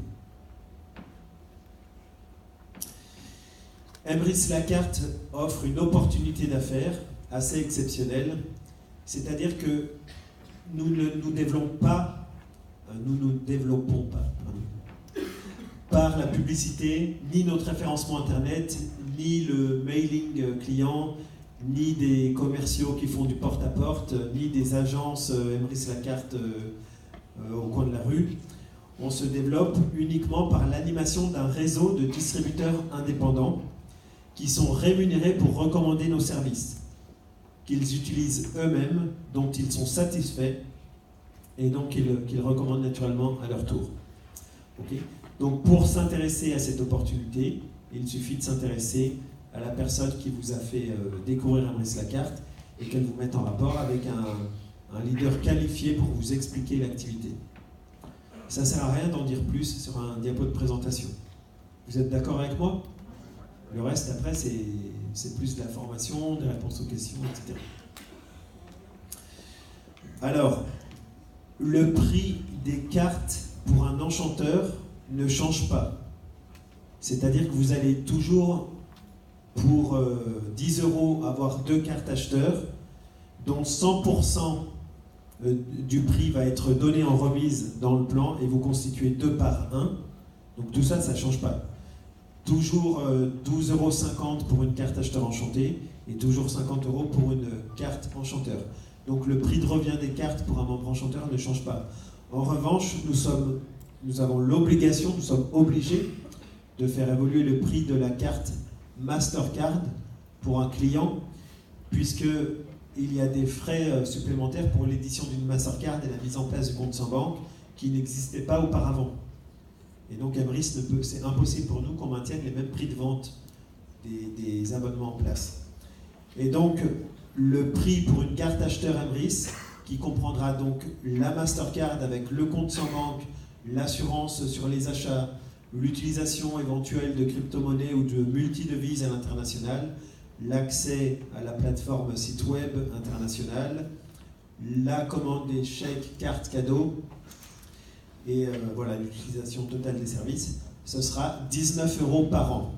S2: Emrys Lacarte offre une opportunité d'affaires assez exceptionnelle, c'est-à-dire que nous ne nous développons pas, par la publicité, ni notre référencement internet, ni le mailing client, ni des commerciaux qui font du porte-à-porte, ni des agences Emrys Lacarte au coin de la rue. On se développe uniquement par l'animation d'un réseau de distributeurs indépendants qui sont rémunérés pour recommander nos services, qu'ils utilisent eux-mêmes, dont ils sont satisfaits, et donc qu'ils recommandent naturellement à leur tour. Okay? Donc pour s'intéresser à cette opportunité, il suffit de s'intéresser à la personne qui vous a fait découvrir Emrys Lacarte et qu'elle vous mette en rapport avec un leader qualifié pour vous expliquer l'activité. Ça ne sert à rien d'en dire plus sur un diapo de présentation. Vous êtes d'accord avec moi? Le reste, après, c'est plus de la formation, des réponses aux questions, etc. Alors, le prix des cartes pour un enchanteur ne change pas. C'est-à-dire que vous allez toujours, pour 10 € avoir 2 cartes acheteurs, dont 100% du prix va être donné en remise dans le plan et vous constituez 2 par 1. Donc tout ça, ça ne change pas. Toujours 12,50 € pour une carte acheteur enchanté et toujours 50 € pour une carte enchanteur. Donc le prix de revient des cartes pour un membre enchanteur ne change pas. En revanche, nous avons l'obligation, nous sommes obligés de faire évoluer le prix de la carte Mastercard pour un client, puisqu'il y a des frais supplémentaires pour l'édition d'une Mastercard et la mise en place du compte sans banque qui n'existaient pas auparavant. Et donc Emrys, c'est impossible pour nous qu'on maintienne les mêmes prix de vente des abonnements en place. Et donc le prix pour une carte acheteur Emrys, qui comprendra donc la Mastercard avec le compte sans banque, l'assurance sur les achats, l'utilisation éventuelle de crypto-monnaies ou de multidevises à l'international, l'accès à la plateforme site web international, la commande des chèques, cartes, cadeaux, et voilà, l'utilisation totale des services, ce sera 19 € par an.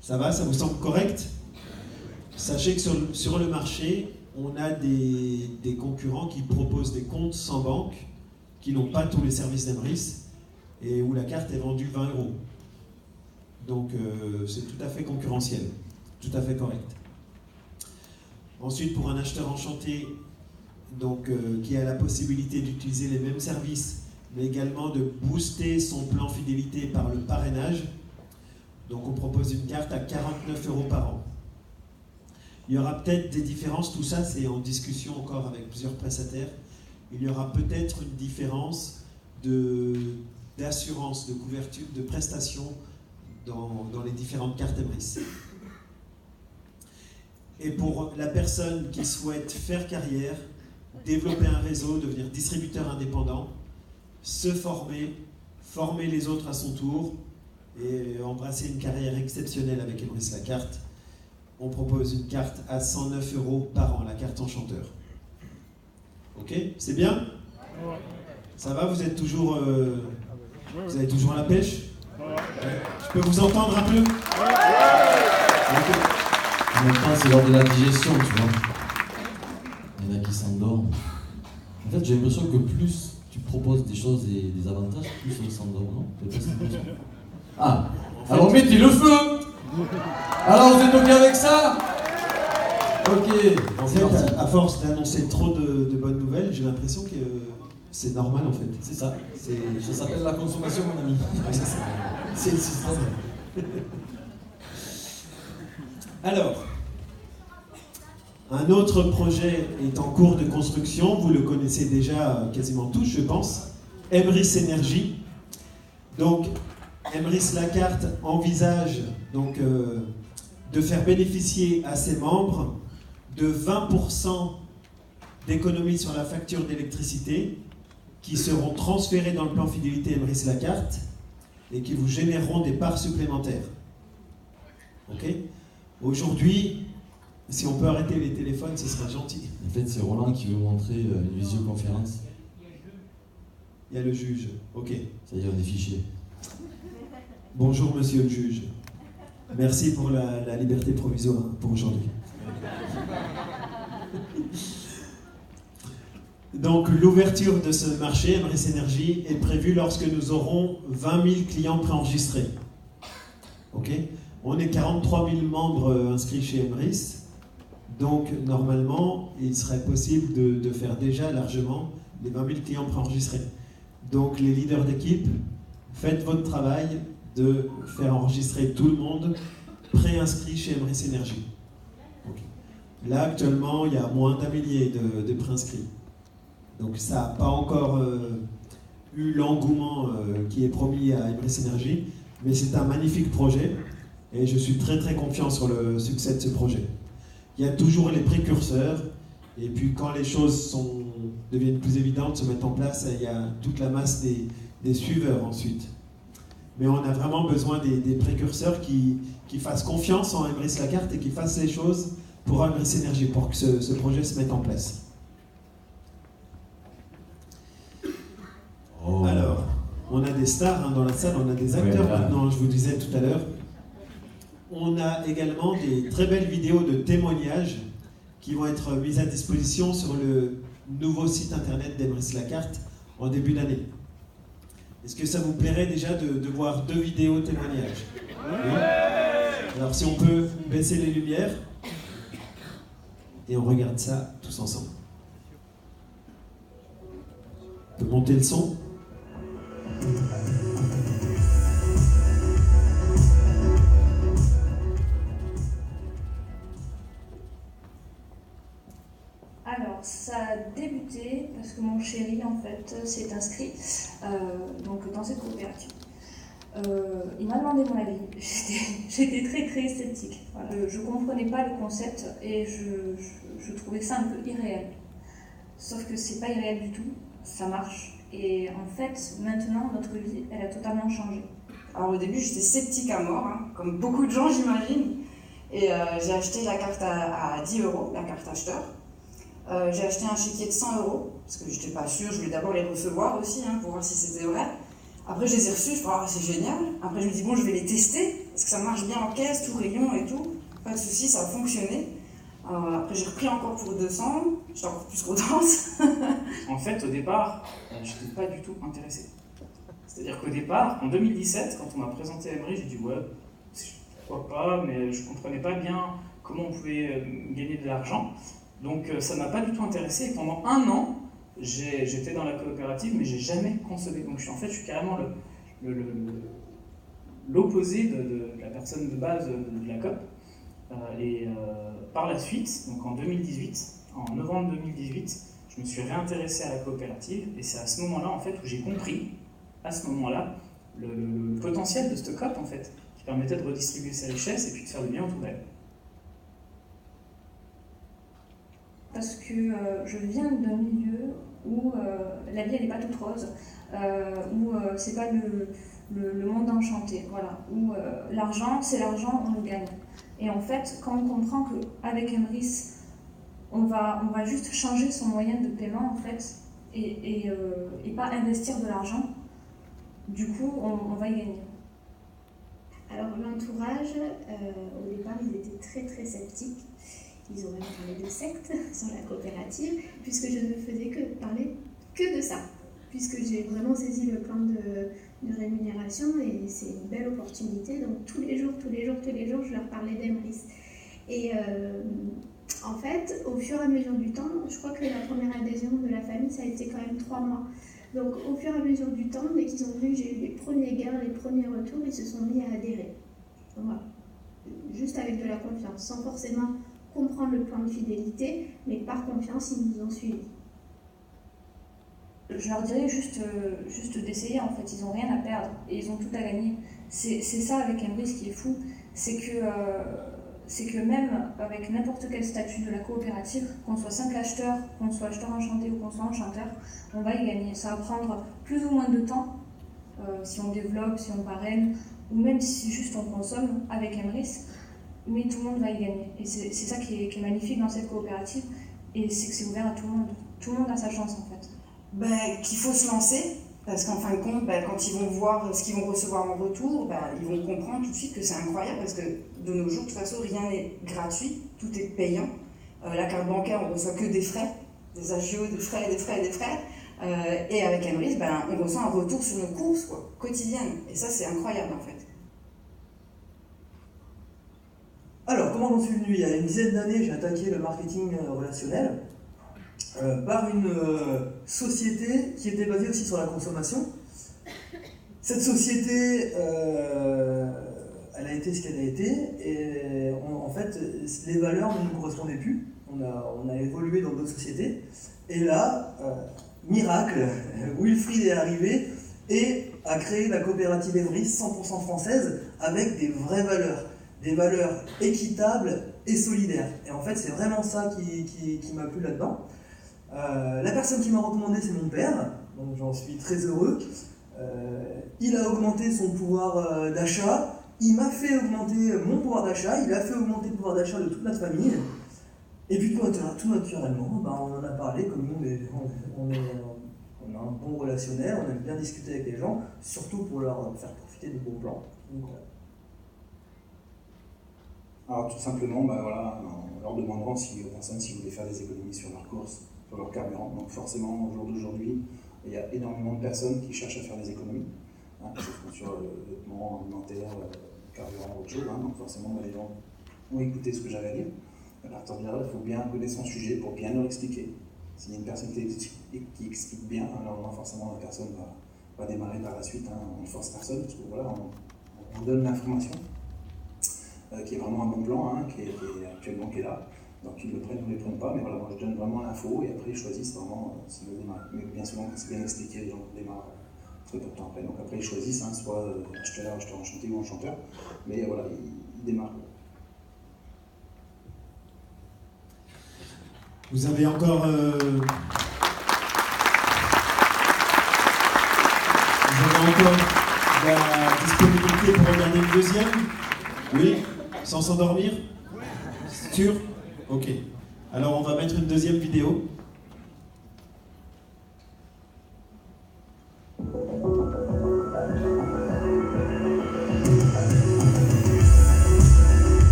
S2: Ça va, ça vous semble correct? Sachez que sur le marché, on a des concurrents qui proposent des comptes sans banque, qui n'ont pas tous les services d'Emrys, et où la carte est vendue 20 €. Donc c'est tout à fait concurrentiel, tout à fait correct. Ensuite, pour un acheteur enchanté, donc, qui a la possibilité d'utiliser les mêmes services, mais également de booster son plan fidélité par le parrainage. Donc on propose une carte à 49 € par an. Il y aura peut-être des différences, tout ça c'est en discussion encore avec plusieurs prestataires. Il y aura peut-être une différence d'assurance, de couverture, de prestations dans les différentes cartes Emrys. Et pour la personne qui souhaite faire carrière, développer un réseau, devenir distributeur indépendant, se former, former les autres à son tour et embrasser une carrière exceptionnelle avec Emrys Lacarte, on propose une carte à 109 € par an, la carte enchanteur. Ok? C'est bien? Ça va? Vous êtes toujours... vous avez toujours la pêche? Je peux vous entendre un peu?
S1: Maintenant, c'est lors de la digestion, tu vois. Il y en a qui s'endorment. En fait, j'ai l'impression que plus tu proposes des choses et des avantages plus au Sandor, non? Ah, alors mettez le feu. Alors vous êtes ok avec ça? Ok.
S2: En fait, à force d'annoncer trop de bonnes nouvelles, j'ai l'impression que c'est normal en fait.
S1: C'est ça. Ça s'appelle la consommation, mon ami. C'est le système.
S2: Alors, un autre projet est en cours de construction, vous le connaissez déjà quasiment tous, je pense, Emrys Energy. Donc, Emrys Lacarte envisage donc, de faire bénéficier à ses membres de 20% d'économies sur la facture d'électricité qui seront transférées dans le plan fidélité Emrys Lacarte et qui vous généreront des parts supplémentaires. Ok ? Aujourd'hui, si on peut arrêter les téléphones, ce serait gentil.
S1: En fait, c'est Roland qui veut montrer une visioconférence.
S2: Il y a le juge. Ok.
S1: C'est-à-dire des fichiers.
S2: Bonjour, monsieur le juge. Merci pour la liberté provisoire pour aujourd'hui. Donc, l'ouverture de ce marché, Emrys Energy, est prévue lorsque nous aurons 20 000 clients préenregistrés. Ok ? On est 43 000 membres inscrits chez Emrys. Donc, normalement, il serait possible de faire déjà largement les 20 000 clients préenregistrés. Donc, les leaders d'équipe, faites votre travail de faire enregistrer tout le monde préinscrit chez Emrys Energy. Okay. Là, actuellement, il y a moins d'1 millier de préinscrits. Donc, ça n'a pas encore eu l'engouement qui est promis à Emrys Energy, mais c'est un magnifique projet et je suis très très confiant sur le succès de ce projet. Il y a toujours les précurseurs, et puis quand les choses deviennent plus évidentes, se mettent en place, il y a toute la masse des suiveurs ensuite. Mais on a vraiment besoin des précurseurs qui fassent confiance en Emrys Lacarte et qui fassent les choses pour Emrys Energy, pour que ce projet se mette en place.
S1: Oh.
S2: Alors, on a des stars dans la salle, on a des acteurs maintenant, je vous disais tout à l'heure. On a également des très belles vidéos de témoignages qui vont être mises à disposition sur le nouveau site internet d'Emrys Lacarte en début d'année. Est-ce que ça vous plairait déjà de voir 2 vidéos témoignages? Oui. Alors si on peut baisser les lumières et on regarde ça tous ensemble. On peut monter le son?
S5: Alors, ça a débuté parce que mon chéri, en fait, s'est inscrit donc dans cette coopérative. Il m'a demandé mon avis. J'étais très très sceptique. Voilà. Je ne comprenais pas le concept et je trouvais ça un peu irréel. Sauf que c'est pas irréel du tout, ça marche. Et en fait, maintenant, notre vie, elle a totalement changé.
S6: Alors au début, j'étais sceptique à mort, hein, comme beaucoup de gens, j'imagine. Et j'ai acheté la carte à 10 €, la carte acheteur. J'ai acheté un chéquier de 100 €, parce que je n'étais pas sûre, je voulais d'abord les recevoir aussi, hein, pour voir si c'était vrai. Après, je les ai reçus, je me dis, oh, c'est génial. Après, je me dis, bon, je vais les tester, parce que ça marche bien en caisse, tout rayon et tout. Pas de souci, ça a fonctionné. Après, j'ai repris encore pour 200, j'étais encore plus contente.
S7: En fait, au départ, je n'étais pas du tout intéressé. C'est-à-dire qu'au départ, en 2017, quand on m'a présenté Emrys, j'ai dit ouais, pourquoi pas, mais je ne comprenais pas bien comment on pouvait gagner de l'argent. Donc ça ne m'a pas du tout intéressé. Et pendant 1 an, j'étais dans la coopérative, mais je n'ai jamais consommé. Donc je suis carrément l'opposé de la personne de base de la COP. Par la suite, donc en 2018, en novembre 2018, je me suis réintéressé à la coopérative et c'est à ce moment-là en fait où j'ai compris, à ce moment-là, le potentiel de cette COP en fait, qui permettait de redistribuer ses richesses et puis de faire du bien autour d'elle.
S5: Parce que je viens d'un milieu où la vie elle n'est pas toute rose, où c'est pas le monde enchanté, voilà, où l'argent, c'est l'argent, on le gagne. Et en fait, quand on comprend qu'avec Emrys, on va juste changer son moyen de paiement, en fait, et pas investir de l'argent, du coup, on va y gagner.
S8: Alors, l'entourage, au départ, ils étaient très très sceptiques. Ils ont même parlé de secte sur la coopérative, puisque je ne faisais que parler que de ça. puisque j'ai vraiment saisi le plan de rémunération et c'est une belle opportunité. Donc tous les jours, je leur parlais d'Emrys. Et en fait, au fur et à mesure du temps, je crois que la première adhésion de la famille, ça a été quand même 3 mois. Donc au fur et à mesure du temps, dès qu'ils ont vu que j'ai eu les premiers gains, les premiers retours, ils se sont mis à adhérer. Donc, voilà. Juste avec de la confiance, sans forcément comprendre le plan de fidélité, mais par confiance, ils nous ont suivis.
S5: Je leur dirais juste d'essayer, en fait, ils n'ont rien à perdre et ils ont tout à gagner. C'est ça avec Emrys qui est fou, c'est que même avec n'importe quel statut de la coopérative, qu'on soit 5 acheteurs, qu'on soit acheteur enchanté ou qu'on soit enchanteur, on va y gagner. Ça va prendre plus ou moins de temps, si on développe, si on parraine, ou même si juste on consomme avec Emrys, mais tout le monde va y gagner. Et c'est ça qui est magnifique dans cette coopérative, et c'est que c'est ouvert à tout le monde. Tout le monde a sa chance en fait.
S6: Qu'il faut se lancer, parce qu'en fin de compte, quand ils vont voir ce qu'ils vont recevoir en retour, ils vont comprendre tout de suite que c'est incroyable, parce que de nos jours, de toute façon, rien n'est gratuit, tout est payant. La carte bancaire, on reçoit que des frais, des agios, des frais. Et avec Emrys, on reçoit un retour sur nos courses quotidiennes. Et ça, c'est incroyable en fait.
S9: Alors, comment j'en suis venu? Il y a une dizaine d'années, j'ai attaqué le marketing relationnel par une société qui était basée aussi sur la consommation. Cette société, elle a été ce qu'elle a été, et en fait, les valeurs ne nous correspondaient plus. On a évolué dans d'autres sociétés, et là, miracle, Wilfried est arrivé et a créé la coopérative Emrys 100% française avec des vraies valeurs. Des valeurs équitables et solidaires. Et en fait, c'est vraiment ça qui m'a plu là-dedans. La personne qui m'a recommandé, c'est mon père, donc j'en suis très heureux. Il a augmenté son pouvoir d'achat, il m'a fait augmenter mon pouvoir d'achat, il a fait augmenter le pouvoir d'achat de toute notre famille. Et puis tout naturellement, on en a parlé, comme nous, on a un bon relationnel, on aime bien discuter avec les gens, surtout pour leur faire profiter des bons plans. Donc,
S10: alors tout simplement, en leur demandant s'ils voulaient faire des économies sur leurs courses, sur leur carburant. Donc forcément, au jour d'aujourd'hui, il y a énormément de personnes qui cherchent à faire des économies, que ce soit sur le vêtement, alimentaire, carburant ou autre chose. Donc forcément, les gens ont écouté ce que j'avais à dire. À partir de là, il faut bien connaître son sujet pour bien leur expliquer. S'il y a une personne qui explique bien, alors forcément la personne va démarrer par la suite. On ne force personne, parce que on donne l'information. Qui est vraiment un bon plan, qui est actuellement qui est là. Donc ils le prennent ou ne les prennent pas, mais voilà, moi je donne vraiment l'info et après ils choisissent vraiment s'ils veulent démarrer. Mais bien souvent, quand c'est bien expliqué, les gens démarrent très peu de temps après. Donc après ils choisissent, soit acheteur enchanté ou enchanteur, mais voilà, ils démarrent.
S2: Vous avez encore la disponibilité pour regarder le deuxième? Oui? Sans s'endormir? Sûr? Ok. Alors on va mettre une deuxième vidéo.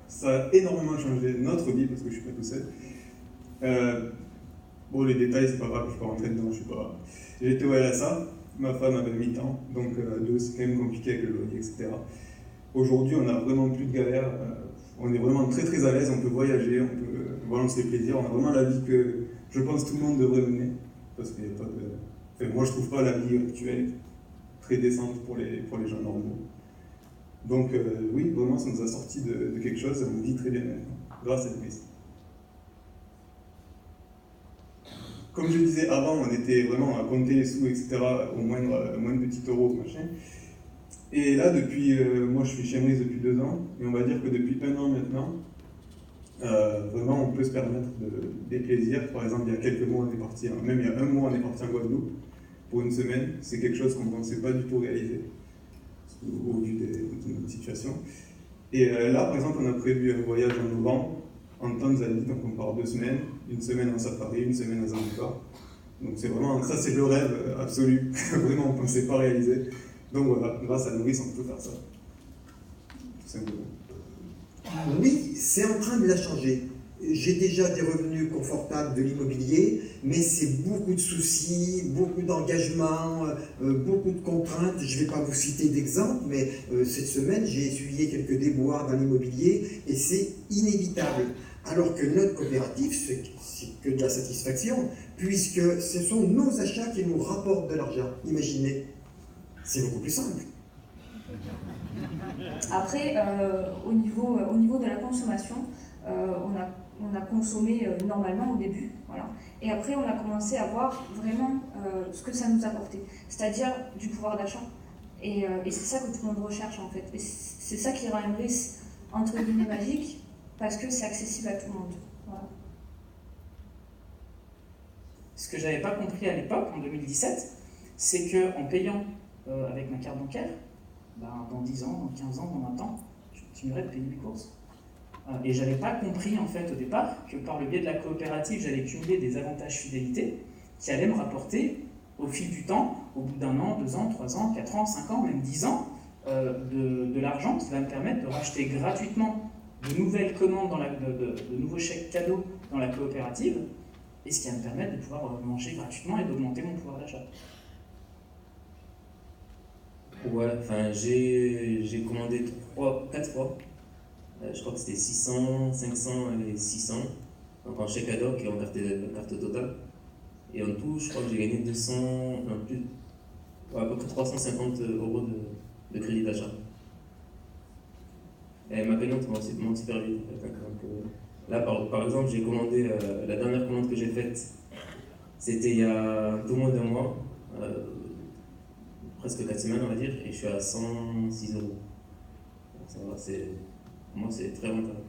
S11: Ça a énormément changé notre vie parce que je suis pas tout seul. Bon, les détails, c'est pas grave, je peux rentrer dedans, je suis pas. J'étais au RSA, ma femme avait 8 ans, donc c'est quand même compliqué avec le loyer, etc. Aujourd'hui, on n'a vraiment plus de galère, on est vraiment très très à l'aise, on peut voyager, on se fait plaisir, on a vraiment la vie que je pense tout le monde devrait mener. Parce qu'il n'y a pas de. Enfin, moi, je trouve pas la vie actuelle très décente pour les gens normaux. Donc, oui, vraiment, ça nous a sorti de quelque chose, on vit très bien maintenant, grâce à Emrys. Comme je disais avant, on était vraiment à compter les sous, etc., au moindre petit euro, machin. Et là, moi je suis chez Emrys depuis 2 ans, et on va dire que depuis 1 an maintenant, vraiment on peut se permettre des plaisirs. Par exemple, il y a quelques mois, on est parti, même il y a 1 mois, on est parti en Guadeloupe pour 1 semaine. C'est quelque chose qu'on ne pensait pas du tout réaliser, au vu de notre situation. Et là, par exemple, on a prévu un voyage en novembre, en Tanzanie, donc on part 2 semaines, 1 semaine en safari, 1 semaine à Zanzibar. Donc c'est vraiment, ça c'est le rêve absolu, vraiment on ne pensait pas réaliser. Donc voilà, grâce à Emrys, on peut faire ça. Tout simplement.
S12: Oui, c'est en train de la changer. j'ai déjà des revenus confortables de l'immobilier, mais c'est beaucoup de soucis, beaucoup d'engagements, beaucoup de contraintes. Je ne vais pas vous citer d'exemples, mais cette semaine, j'ai essuyé quelques déboires dans l'immobilier et c'est inévitable. Alors que notre coopérative, c'est que de la satisfaction, puisque ce sont nos achats qui nous rapportent de l'argent. Imaginez, c'est beaucoup plus simple.
S5: Après, au niveau de la consommation, on a consommé normalement au début, voilà. Et après on a commencé à voir vraiment ce que ça nous apportait, c'est-à-dire du pouvoir d'achat. Et c'est ça que tout le monde recherche en fait. Et c'est ça qui rend Emrys entre guillemets magique, parce que c'est accessible à tout le monde. Voilà.
S7: Ce que j'avais pas compris à l'époque, en 2017, c'est qu'en payant avec ma carte bancaire, dans 10 ans, dans 15 ans, dans 20 ans, je continuerai de payer mes courses. Et j'avais pas compris en fait au départ que par le biais de la coopérative, j'allais cumuler des avantages fidélité qui allaient me rapporter au fil du temps, au bout d'un an, 2 ans, 3 ans, 4 ans, 5 ans, même 10 ans, de l'argent qui va me permettre de racheter gratuitement de nouvelles commandes, de nouveaux chèques cadeaux dans la coopérative, et ce qui va me permettre de pouvoir manger gratuitement et d'augmenter mon pouvoir d'achat.
S13: Ouais, enfin j'ai commandé 4 fois. Je crois que c'était 600, 500 et 600. Donc en chèque ad hoc et en carte totale. Et en tout, je crois que j'ai gagné 200, à peu près 350 € de crédit d'achat. Et ma payante monte super vite. Donc, là, par exemple, j'ai commandé, la dernière commande que j'ai faite, c'était il y a un peu moins d'un mois, presque 4 semaines, on va dire, et je suis à 106 €. Donc ça va, pour moi, c'est très rentable.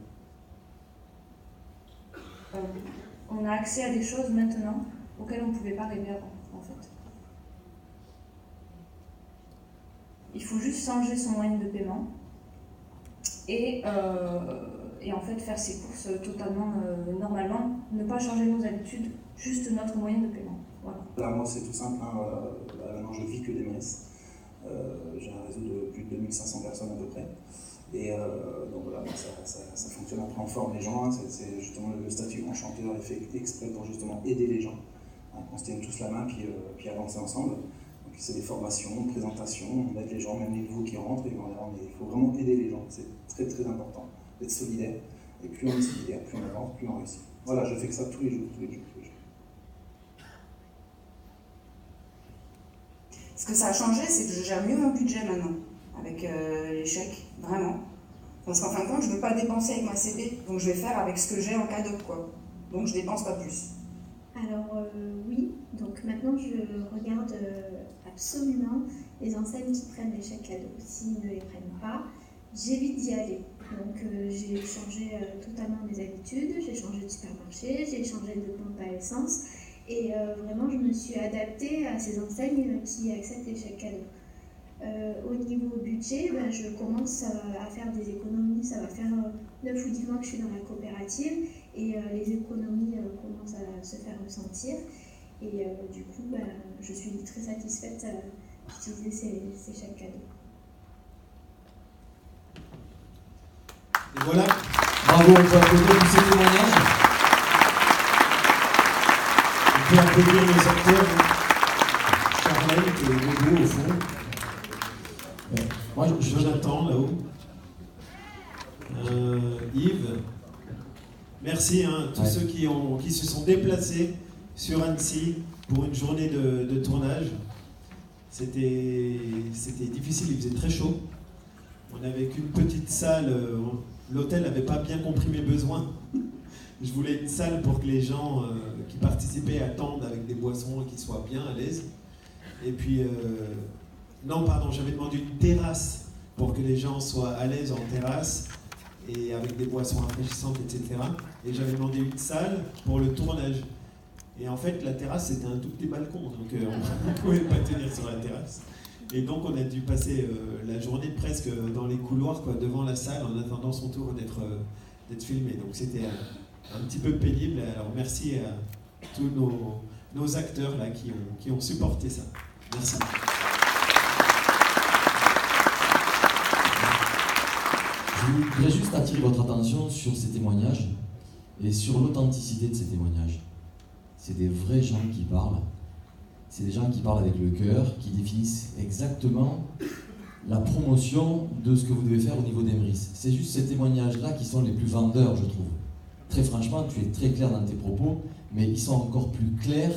S5: On a accès à des choses maintenant auxquelles on ne pouvait pas rêver avant, en fait. Il faut juste changer son moyen de paiement et en fait faire ses courses totalement normalement, ne pas changer nos habitudes, juste notre moyen de paiement. Voilà.
S10: Là, moi, c'est tout simple. Maintenant, je vis que d'Emrys. J'ai un réseau de plus de 2500 personnes à peu près. Et donc voilà, ça fonctionne. Après, on forme les gens. C'est justement le statut enchanteur est fait exprès pour justement aider les gens. On se tienne tous la main, puis avancer ensemble. Donc, c'est des formations, présentations, on aide les gens, même les nouveaux qui rentrent. Il faut vraiment aider les gens. C'est très très important d'être solidaire. Et plus on est solidaire, plus on avance, plus on réussit. Voilà, je fais que ça tous les jours.
S6: Ce que ça a changé, c'est que je gère mieux mon budget maintenant, avec les chèques, vraiment. Parce qu'en fin de compte, je ne veux pas dépenser avec ma CP, donc je vais faire avec ce que j'ai en cadeau, quoi. Donc je dépense pas plus.
S8: Alors oui, donc maintenant je regarde absolument les enseignes qui prennent les chèques cadeaux. S'ils ne les prennent pas, j'évite d'y aller. Donc j'ai changé totalement mes habitudes, j'ai changé de supermarché, j'ai changé de pompe à essence. Et vraiment, je me suis adaptée à ces enseignes qui acceptent les chèques cadeaux. Au niveau budget, je commence à faire des économies. Ça va faire 9 ou 10 mois que je suis dans la coopérative et les économies commencent à se faire ressentir. Et du coup, je suis très satisfaite d'utiliser ces chèques cadeaux.
S1: Et voilà, bravo, on peut applaudir tous ces témoignages. On peut applaudir les acteurs. Charlène qui est debout au fond. Ouais. Moi, Jonathan là-haut. Yves. Merci tous ceux qui se sont déplacés sur Annecy pour une journée de tournage. C'était difficile, il faisait très chaud. On n'avait qu'une petite salle. L'hôtel n'avait pas bien compris mes besoins. Je voulais une salle pour que les gens qui participaient attendent avec des boissons et qu'ils soient bien à l'aise. Et puis, j'avais demandé une terrasse pour que les gens soient à l'aise en terrasse et avec des boissons rafraîchissantes, etc. Et j'avais demandé une salle pour le tournage. Et en fait, la terrasse, c'était un tout petit balcon, donc on ne pouvait pas tenir sur la terrasse. Et donc, on a dû passer la journée presque dans les couloirs, devant la salle, en attendant son tour d'être filmé. Donc, c'était un petit peu pénible. Alors, merci à tous nos acteurs là, qui ont supporté ça. Merci. Je voudrais juste attirer votre attention sur ces témoignages. et sur l'authenticité de ces témoignages. C'est des vrais gens qui parlent, c'est des gens qui parlent avec le cœur, qui définissent exactement la promotion de ce que vous devez faire au niveau d'Emrys. C'est juste ces témoignages-là qui sont les plus vendeurs, je trouve. Très franchement, tu es très clair dans tes propos, mais ils sont encore plus clairs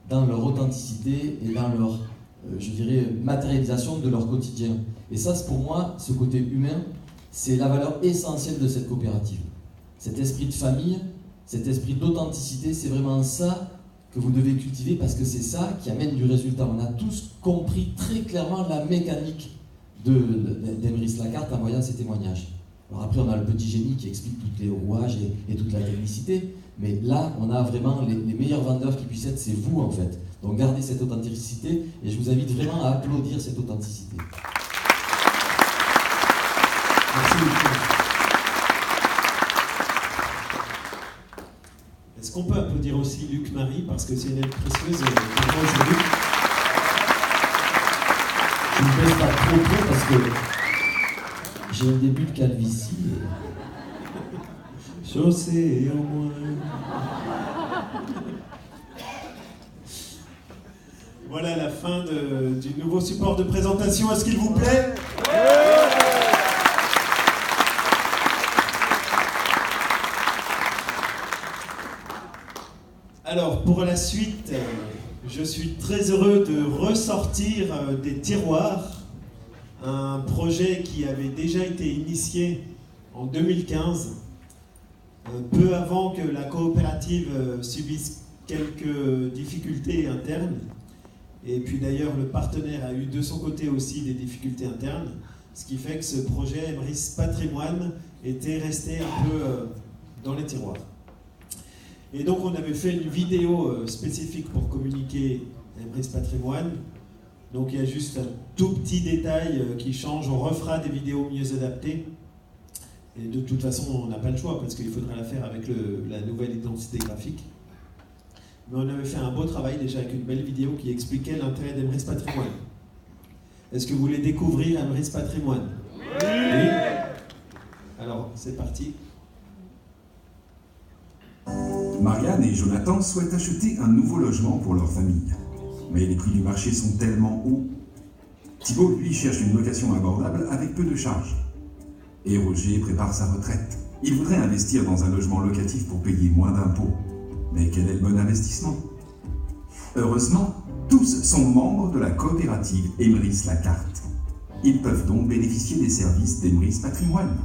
S1: dans leur authenticité et dans leur, je dirais, matérialisation de leur quotidien. Et ça, pour moi, ce côté humain, c'est la valeur essentielle de cette coopérative. Cet esprit de famille, cet esprit d'authenticité, c'est vraiment ça que vous devez cultiver parce que c'est ça qui amène du résultat. On a tous compris très clairement la mécanique d'Emrys Lacarte en voyant ces témoignages. Alors après, on a le petit génie qui explique tous les rouages et toute la technicité, mais là, on a vraiment les meilleurs vendeurs qui puissent être, c'est vous en fait. Donc gardez cette authenticité et je vous invite vraiment à applaudir cette authenticité. Merci beaucoup.
S2: Est-ce qu'on peut applaudir aussi Luc Marie parce que c'est une aide précieuse pour moi aujourd'hui.
S1: Je ne baisse pas trop tôt parce que j'ai un début de calvitie.
S2: Chaussée au moins. Voilà la fin du nouveau support de présentation. Est-ce qu'il vous plaît? Alors, pour la suite, je suis très heureux de ressortir des tiroirs un projet qui avait déjà été initié en 2015, peu avant que la coopérative subisse quelques difficultés internes. Et puis d'ailleurs, le partenaire a eu de son côté aussi des difficultés internes, ce qui fait que ce projet Emrys Patrimoine était resté un peu dans les tiroirs. Et donc on avait fait une vidéo spécifique pour communiquer Emrys Patrimoine. Donc il y a juste un tout petit détail qui change, on refera des vidéos mieux adaptées. Et de toute façon, on n'a pas le choix parce qu'il faudra la faire avec la nouvelle identité graphique. Mais on avait fait un beau travail déjà avec une belle vidéo qui expliquait l'intérêt d'Emrys Patrimoine. Est-ce que vous voulez découvrir Emrys Patrimoine? Oui. Alors, c'est parti.
S14: Marianne et Jonathan souhaitent acheter un nouveau logement pour leur famille. Mais les prix du marché sont tellement hauts. Thibaut, lui, cherche une location abordable avec peu de charges. Et Roger prépare sa retraite. Il voudrait investir dans un logement locatif pour payer moins d'impôts. Mais quel est le bon investissement? Heureusement, tous sont membres de la coopérative Emrys Lacarte. Ils peuvent donc bénéficier des services d'Emrys Patrimoine.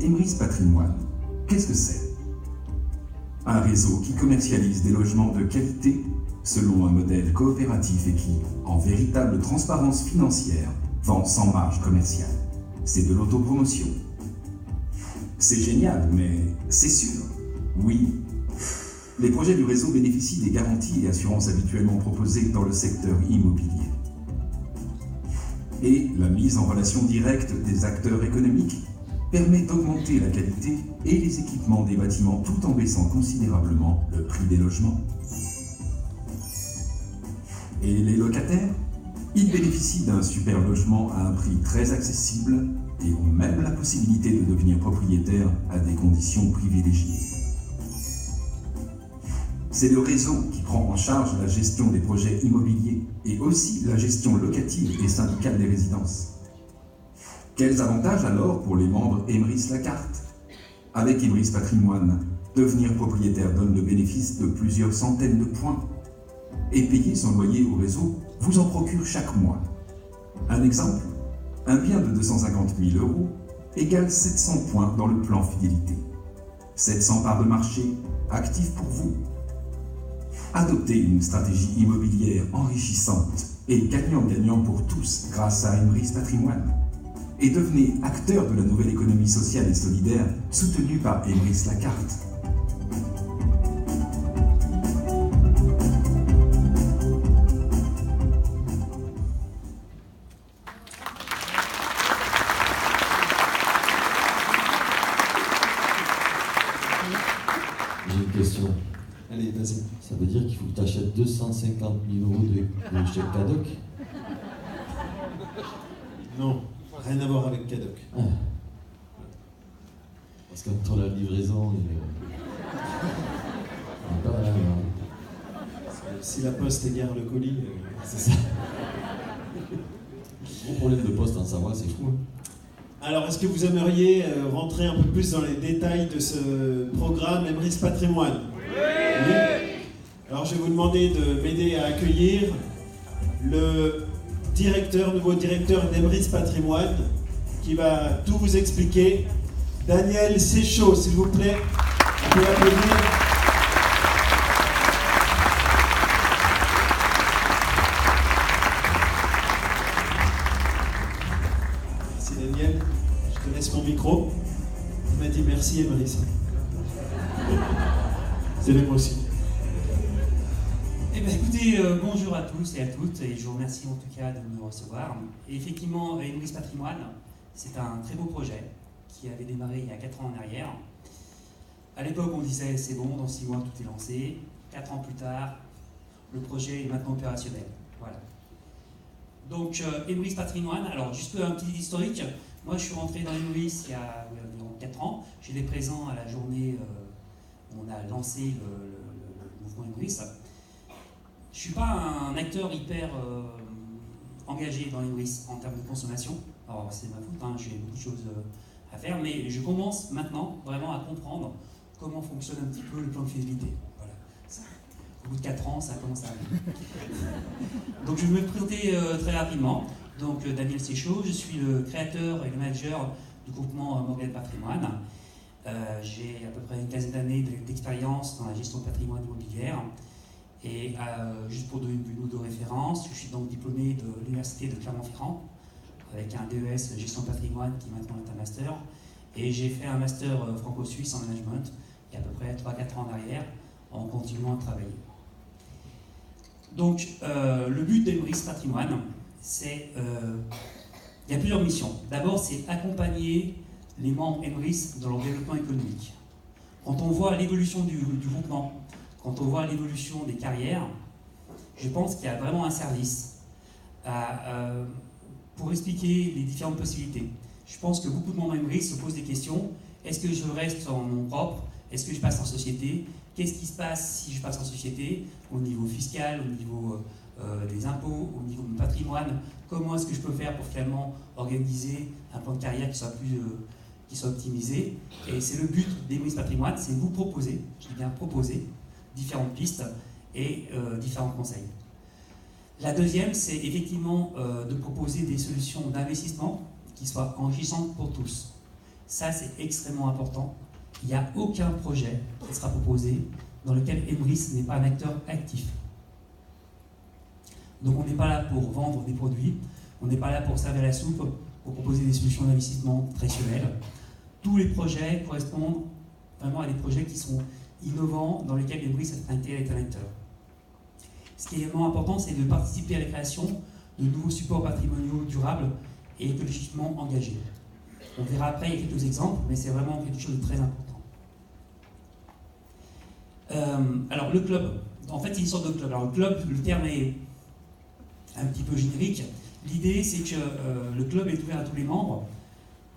S14: Emrys Patrimoine, qu'est-ce que c'est? Un réseau qui commercialise des logements de qualité selon un modèle coopératif et qui, en véritable transparence financière, vend sans marge commerciale. C'est de l'autopromotion. C'est génial, mais c'est sûr. Oui, les projets du réseau bénéficient des garanties et assurances habituellement proposées dans le secteur immobilier. Et la mise en relation directe des acteurs économiques permet d'augmenter la qualité et les équipements des bâtiments tout en baissant considérablement le prix des logements. Et les locataires? Ils bénéficient d'un super logement à un prix très accessible et ont même la possibilité de devenir propriétaires à des conditions privilégiées. C'est le réseau qui prend en charge la gestion des projets immobiliers et aussi la gestion locative et syndicale des résidences. Quels avantages alors pour les membres Emrys Lacarte? Avec Emrys Patrimoine, devenir propriétaire donne le bénéfice de plusieurs centaines de points. Et payer son loyer au réseau vous en procure chaque mois. Un exemple, un bien de 250 000 € égale 700 points dans le plan fidélité. 700 parts de marché actives pour vous. Adoptez une stratégie immobilière enrichissante et gagnant-gagnant pour tous grâce à Emrys Patrimoine. Et devenez acteur de la nouvelle économie sociale et solidaire soutenue par Emrys Lacarte.
S1: J'ai une question.
S2: Allez, vas-y.
S1: Ça veut dire qu'il faut que tu achètes 250 000 € de chèque Cadoc?
S2: Non, rien à voir avec Cadoc.
S1: Ah. Parce qu'entre la livraison et Pas mal, hein.
S2: Si la poste égare le colis,
S1: c'est ça. Gros problème de poste en Savoie, c'est fou. Hein.
S2: Alors, est-ce que vous aimeriez rentrer un peu plus dans les détails de ce programme Emrys Patrimoine? Oui. Alors, je vais vous demander de m'aider à accueillir le nouveau directeur d'Emrys Patrimoine, qui va tout vous expliquer. Daniel Séchaud, s'il vous plaît. On peut l'applaudir. Merci Daniel. Je te laisse mon micro. Il m'a dit merci Emrys. C'est lui moi aussi.
S15: Eh bien, écoutez, bonjour à tous et à toutes, et je vous remercie en tout cas de me recevoir. Et effectivement, Emrys Patrimoine, c'est un très beau projet qui avait démarré il y a 4 ans en arrière. À l'époque, on disait c'est bon, dans 6 mois tout est lancé. 4 ans plus tard, le projet est maintenant opérationnel. Voilà. Donc, Emrys Patrimoine, alors juste un petit historique. Moi, je suis rentré dans Emrys il y a environ 4 ans. J'étais présent à la journée où on a lancé le mouvement Emrys. Je ne suis pas un acteur hyper engagé dans Emrys en termes de consommation. Alors, c'est ma faute, hein, j'ai beaucoup de choses à faire, mais je commence maintenant vraiment à comprendre comment fonctionne un petit peu le plan de faisabilité. Voilà. Au bout de 4 ans, ça commence à arriver. Donc, je vais me présenter très rapidement. Donc, Daniel Séchaud, je suis le créateur et le manager du groupement Morgan Patrimoine. J'ai à peu près une quinzaine d'années d'expérience dans la gestion de patrimoine immobilière. Et juste pour donner une ou deux références, je suis donc diplômé de l'université de Clermont-Ferrand avec un DES gestion de patrimoine qui maintenant est un master. Et j'ai fait un master franco-suisse en management il y a à peu près 3-4 ans en arrière en continuant à travailler. Donc le but d'Emrys Patrimoine, c'est... il y a plusieurs missions. D'abord, c'est accompagner les membres Emrys dans leur développement économique. Quand on voit l'évolution du groupement, quand on voit l'évolution des carrières, je pense qu'il y a vraiment un service pour expliquer les différentes possibilités. Je pense que beaucoup de membres Emrys se posent des questions. Est-ce que je reste en nom propre? Est-ce que je passe en société? Qu'est-ce qui se passe si je passe en société? Au niveau fiscal, au niveau des impôts, au niveau de mon patrimoine? Comment est-ce que je peux faire pour finalement organiser un plan de carrière qui soit optimisé? Et c'est le but d'Emrys Patrimoine, c'est vous proposer, je dis bien proposer, différentes pistes et différents conseils. La deuxième, c'est effectivement de proposer des solutions d'investissement qui soient enrichissantes pour tous. Ça, c'est extrêmement important. Il n'y a aucun projet qui sera proposé dans lequel Emrys n'est pas un acteur actif. Donc on n'est pas là pour vendre des produits, on n'est pas là pour servir la soupe, pour proposer des solutions d'investissement traditionnelles. Tous les projets correspondent vraiment à des projets qui sont innovants, dans lesquels Emrys est un acteur. Ce qui est également important, c'est de participer à la création de nouveaux supports patrimoniaux durables et écologiquement engagés. On verra après, il y a quelques exemples, mais c'est vraiment quelque chose de très important. Alors le club, en fait c'est une sorte de club. Alors le club, le terme est un petit peu générique. L'idée c'est que le club est ouvert à tous les membres.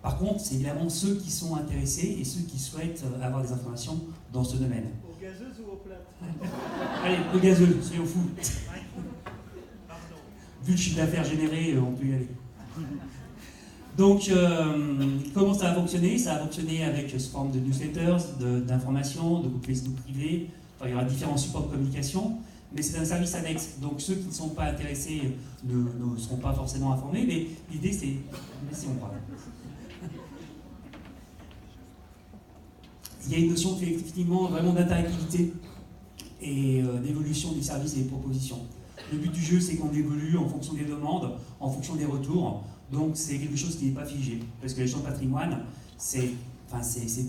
S15: Par contre, c'est évidemment ceux qui sont intéressés et ceux qui souhaitent avoir des informations dans ce domaine.
S16: Aux gazeuses ou aux plates?
S15: Allez, aux gazeuses, soyons fous. Vu le chiffre d'affaires généré, on peut y aller. Donc, comment ça a fonctionné? Ça a fonctionné avec sous forme de newsletters, d'informations, de groupes Facebook privés. Enfin, il y aura différents supports de communication, mais c'est un service annexe. Donc, ceux qui ne sont pas intéressés ne seront pas forcément informés, mais l'idée, c'est laissez on parle. Il y a une notion effectivement vraiment d'interactivité et d'évolution des services et des propositions. Le but du jeu, c'est qu'on évolue en fonction des demandes, en fonction des retours. Donc c'est quelque chose qui n'est pas figé. Parce que la gestion de patrimoine, c'est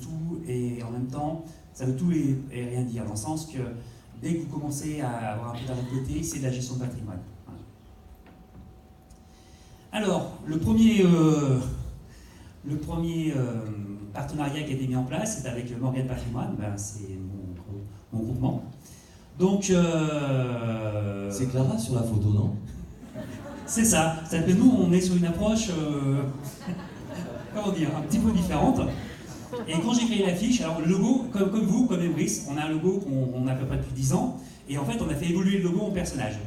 S15: tout et en même temps, ça veut tout et rien dire. Dans le sens que dès que vous commencez à avoir un peu d'arrêté, c'est de la gestion de patrimoine. Voilà. Alors, le premier partenariat qui a été mis en place, c'est avec Morgan Patrimoine, c'est mon groupement. Donc,
S1: c'est Clara sur la photo, non?
S15: C'est ça. C'est-à-dire que nous, on est sur une approche, comment dire, un petit peu différente. Et quand j'ai créé l'affiche, alors le logo, comme vous, comme Emrys, on a un logo qu'on a à peu près depuis 10 ans, et en fait on a fait évoluer le logo en personnage.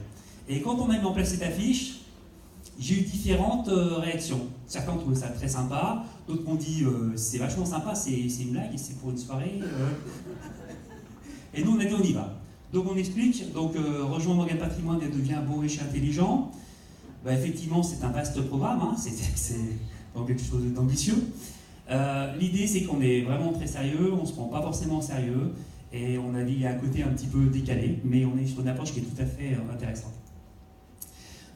S15: Et quand on a mis en place cette affiche, j'ai eu différentes réactions. Certains ont trouvé ça très sympa, d'autres m'ont dit c'est vachement sympa, c'est une blague, c'est pour une soirée. Et nous on a dit on y va. Donc on explique, donc rejoindre Morgan Patrimoine et devient beau, riche et intelligent. Bah, effectivement c'est un vaste programme, hein, c'est donc quelque chose d'ambitieux. L'idée c'est qu'on est vraiment très sérieux, on ne se prend pas forcément au sérieux, et on a dit un côté un petit peu décalé, mais on est sur une approche qui est tout à fait intéressante.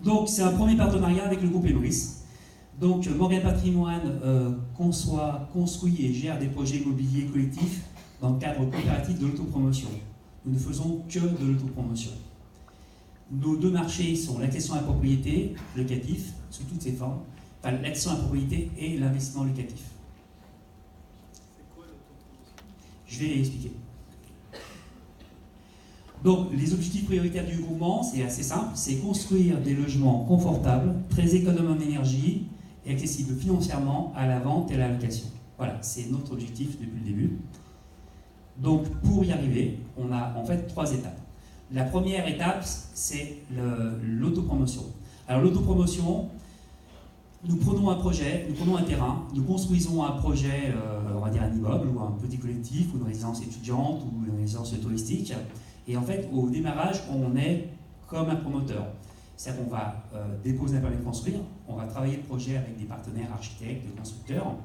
S15: Donc c'est un premier partenariat avec le groupe Emrys. Donc Morgan Patrimoine conçoit, construit et gère des projets immobiliers collectifs dans le cadre coopératif de l'autopromotion. Nous ne faisons que de l'autopromotion. Nos deux marchés sont l'accession à la propriété locatif, sous toutes ses formes, enfin l'accession à la propriété et l'investissement locatif. Je vais expliquer. Donc, les objectifs prioritaires du groupement, c'est assez simple, c'est construire des logements confortables, très économes en énergie et accessibles financièrement à la vente et à la location. Voilà, c'est notre objectif depuis le début. Donc, pour y arriver, on a en fait 3 étapes. La première étape, c'est l'autopromotion. Alors, l'autopromotion, nous prenons un projet, nous prenons un terrain, nous construisons un projet, on va dire un immeuble ou un petit collectif ou une résidence étudiante ou une résidence touristique. Et en fait, au démarrage, on est comme un promoteur. C'est-à-dire qu'on va déposer un permis de construire, on va travailler le projet avec des partenaires architectes, des constructeurs.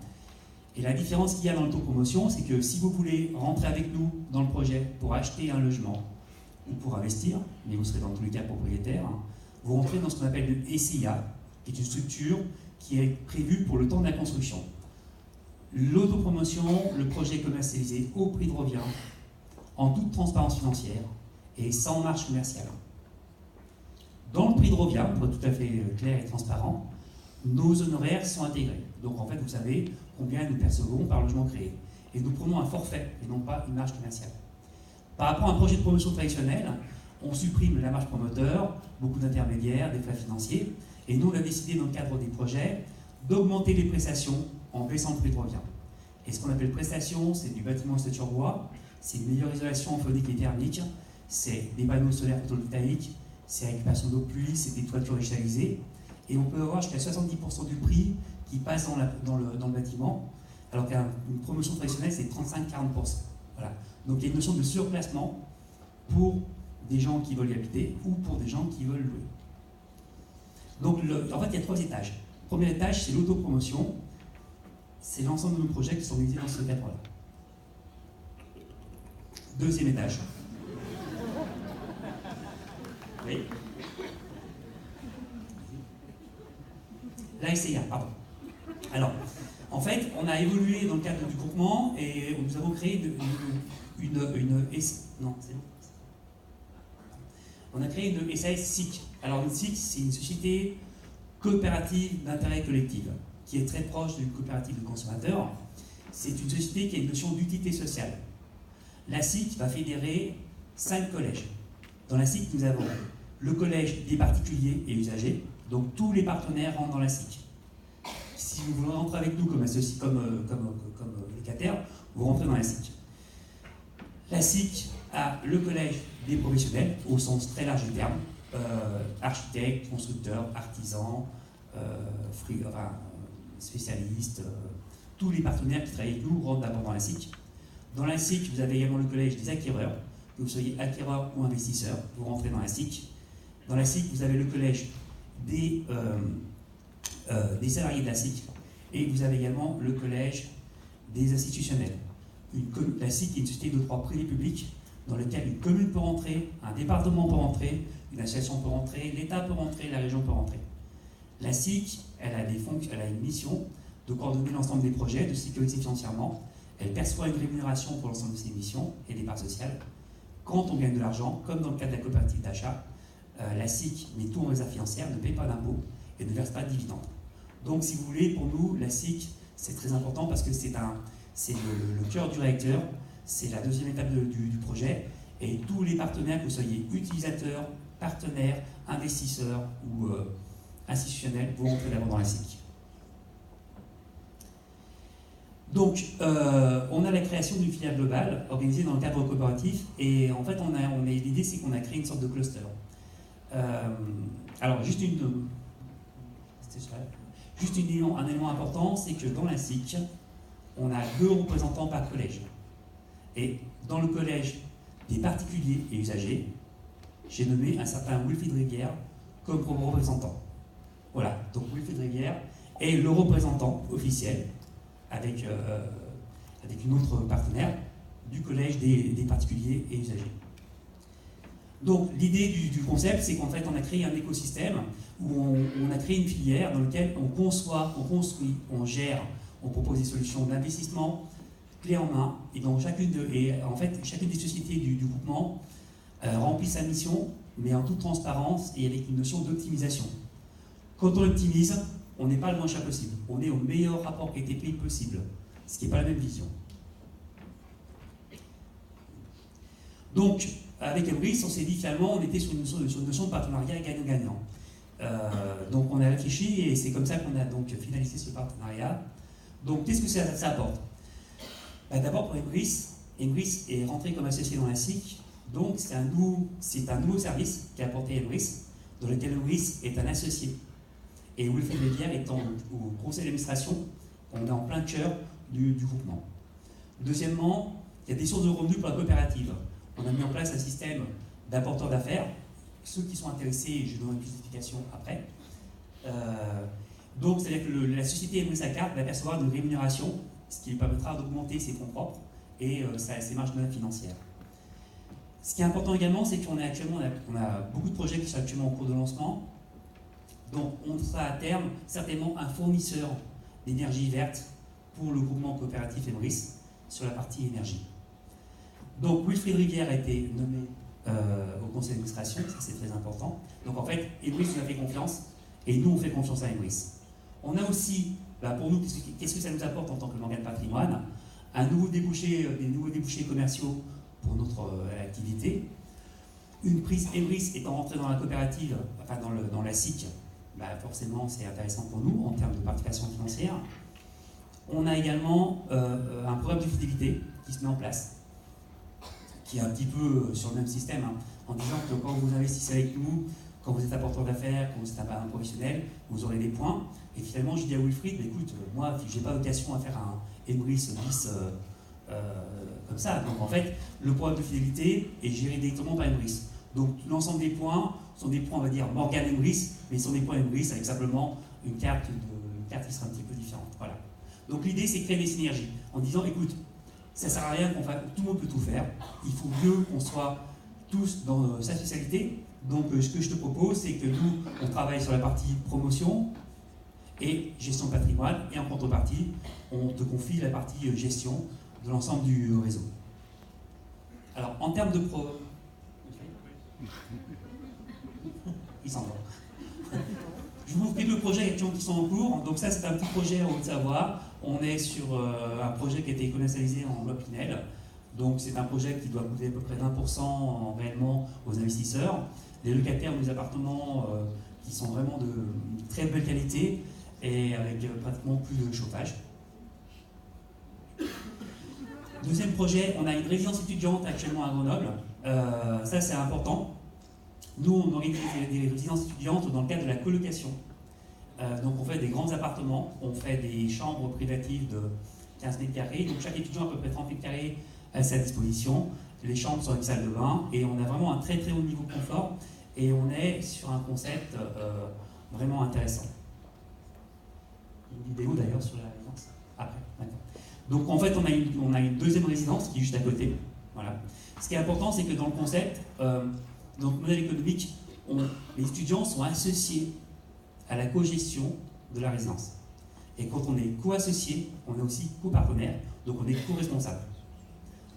S15: Et la différence qu'il y a dans l'autopromotion, c'est que si vous voulez rentrer avec nous dans le projet pour acheter un logement ou pour investir, mais vous serez dans tous les cas propriétaire, vous rentrez dans ce qu'on appelle le SIA, qui est une structure qui est prévue pour le temps de la construction. L'autopromotion, le projet est commercialisé au prix de revient, en toute transparence financière et sans marge commerciale. Dans le prix de revient, pour être tout à fait clair et transparent, nos honoraires sont intégrés. Donc en fait, vous savez combien nous percevons par logement créé. Et nous prenons un forfait et non pas une marge commerciale. Par rapport à un projet de promotion traditionnel, on supprime la marge promoteur, beaucoup d'intermédiaires, des frais financiers, et nous on a décidé dans le cadre des projets d'augmenter les prestations en baissant le prix de revient. Et ce qu'on appelle prestations, c'est du bâtiment en stature bois, c'est une meilleure isolation phonique et thermique, c'est des panneaux solaires photovoltaïques, c'est récupération d'eau de pluie, c'est des toitures végétalisées. Et on peut avoir jusqu'à 70% du prix qui passe dans le bâtiment, alors qu'une promotion traditionnelle, c'est 35-40%. Voilà. Donc il y a une notion de surclassement pour des gens qui veulent y habiter ou pour des gens qui veulent louer. Donc en fait, il y a 3 étages. Le premier étage, c'est l'autopromotion. C'est l'ensemble de nos projets qui sont organisés dans ce cadre-là. Deuxième étage. Oui. La SIA, pardon. Alors, en fait, on a évolué dans le cadre du groupement et nous avons créé on a créé une SAS SIC. Alors, une SIC, c'est une société coopérative d'intérêt collectif qui est très proche d'une coopérative de consommateurs. C'est une société qui a une notion d'utilité sociale. La SIC va fédérer 5 collèges. Dans la SIC, nous avons le collège des particuliers et usagers, donc tous les partenaires rentrent dans la SIC. Si vous voulez rentrer avec nous comme locataire, vous rentrez dans la SIC. La SIC a le collège des professionnels, au sens très large du terme, architectes, constructeurs, artisans, spécialistes, tous les partenaires qui travaillent avec nous rentrent d'abord dans la SIC. Dans la SIC, vous avez également le collège des acquéreurs, que vous soyez acquéreur ou investisseur, vous rentrez dans la SIC. Dans la SIC, vous avez le collège des salariés de la SIC, et vous avez également le collège des institutionnels. La SIC est une société de droit privé public dans laquelle une commune peut rentrer, un département peut rentrer, une association peut rentrer, l'État peut rentrer, la région peut rentrer. La SIC, elle a une mission de coordonner l'ensemble des projets, de sécuriser financièrement. Elle perçoit une rémunération pour l'ensemble de ses missions et des parts sociales. Quand on gagne de l'argent, comme dans le cas de la coopérative d'achat, la SIC met tout en réserve financière, ne paye pas d'impôts et ne verse pas de dividendes. Donc, si vous voulez, pour nous, la SIC, c'est très important parce que c'est le cœur du réacteur, c'est la deuxième étape du projet, et tous les partenaires, que vous soyez utilisateurs, partenaires, investisseurs ou institutionnels, vont rentrer d'abord dans la SIC. Donc, on a la création d'une filiale globale organisée dans le cadre coopératif, et en fait, l'idée, c'est qu'on a créé une sorte de cluster. Alors, un élément important, c'est que dans la SIC, on a 2 représentants par collège. Et dans le collège des particuliers et usagers, j'ai nommé un certain Wilfried Rivière comme représentant. Voilà, donc Wilfried Rivière est le représentant officiel avec une autre partenaire du collège des particuliers et usagers. Donc l'idée du concept, c'est qu'en fait on a créé un écosystème où on a créé une filière dans laquelle on conçoit, on construit, on gère, on propose des solutions d'investissement clés en main, et donc chacune des sociétés du groupement remplit sa mission, mais en toute transparence et avec une notion d'optimisation. Quand on optimise, on n'est pas le moins cher possible, on est au meilleur rapport qualité-prix possible, ce qui n'est pas la même vision. Donc, avec Emrys, on s'est dit finalement, on était sur une notion de partenariat gagnant-gagnant. Donc on a réfléchi et c'est comme ça qu'on a donc finalisé ce partenariat. Donc qu'est-ce que ça apporte? D'abord pour Emrys est rentré comme associé dans la SIC, donc c'est un nouveau service qu'a apporté Emrys, dans lequel Emrys est un associé. Et Wilfried Rivière étant au conseil d'administration, on est en plein cœur du groupement. Deuxièmement, il y a des sources de revenus pour la coopérative. On a mis en place un système d'apporteurs d'affaires. Ceux qui sont intéressés, je donnerai plus d'explications après. Donc, c'est-à-dire que la société Emrys à carte va percevoir une rémunération, ce qui lui permettra d'augmenter ses fonds propres et ses marges financières. Ce qui est important également, c'est qu'on a beaucoup de projets qui sont actuellement en cours de lancement. Donc, on sera à terme certainement un fournisseur d'énergie verte pour le groupement coopératif Emrys sur la partie énergie. Donc, Wilfried Rivière a été nommé au conseil d'administration, ça c'est très important. Donc en fait, Emrys nous a fait confiance et nous on fait confiance à Emrys. On a aussi, pour nous, qu'est-ce que ça nous apporte en tant que organe patrimoine? Des nouveaux débouchés commerciaux pour notre activité. Une prise Emrys étant rentrée dans la coopérative, enfin dans la SIC, forcément c'est intéressant pour nous en termes de participation financière. On a également un programme de fidélité qui se met en place, qui est un petit peu sur le même système, en disant que quand vous investissez avec nous, quand vous êtes apporteur d'affaires, quand vous êtes un professionnel, vous aurez des points. Et finalement, je dis à Wilfried, écoute, moi, je n'ai pas vocation à faire un Emrys 10 comme ça. Donc en fait, le programme de fidélité est géré directement par Emrys. Donc l'ensemble des points sont des points, on va dire, Morgan Emrys, mais ce sont des points Emrys avec simplement une carte qui sera un petit peu différente. Voilà. Donc l'idée, c'est de créer des synergies, en disant, écoute, ça ne sert à rien tout le monde peut tout faire. Il faut mieux qu'on soit tous dans sa spécialité. Donc ce que je te propose, c'est que nous, on travaille sur la partie promotion et gestion de patrimoine, et en contrepartie, on te confie la partie gestion de l'ensemble du réseau. Alors, en termes de il s'en va. Je vous montre quelques projets qui sont en cours. Donc ça, c'est un petit projet en Haute-Savoie. On est sur un projet qui a été commercialisé en loi Pinel. Donc c'est un projet qui doit coûter à peu près 20% réellement aux investisseurs. Les locataires ont des appartements qui sont vraiment de très belle qualité et avec pratiquement plus de chauffage. Deuxième projet, on a une résidence étudiante actuellement à Grenoble. Ça c'est important. Nous, on organise des résidences étudiantes dans le cadre de la colocation. Donc on fait des grands appartements, on fait des chambres privatives de 15 mètres carrés. Donc chaque étudiant a à peu près 30 mètres carrés à sa disposition. Les chambres sont avec salle de bain et on a vraiment un très très haut niveau de confort. Et on est sur un concept vraiment intéressant. Une vidéo d'ailleurs sur la résidence. Après, d'accord. Donc en fait, on a une deuxième résidence qui est juste à côté. Voilà. Ce qui est important, c'est que dans le concept, dans le modèle économique, les étudiants sont associés à la co-gestion de la résidence. Et quand on est co-associé, on est aussi co-partenaire, donc on est co-responsable.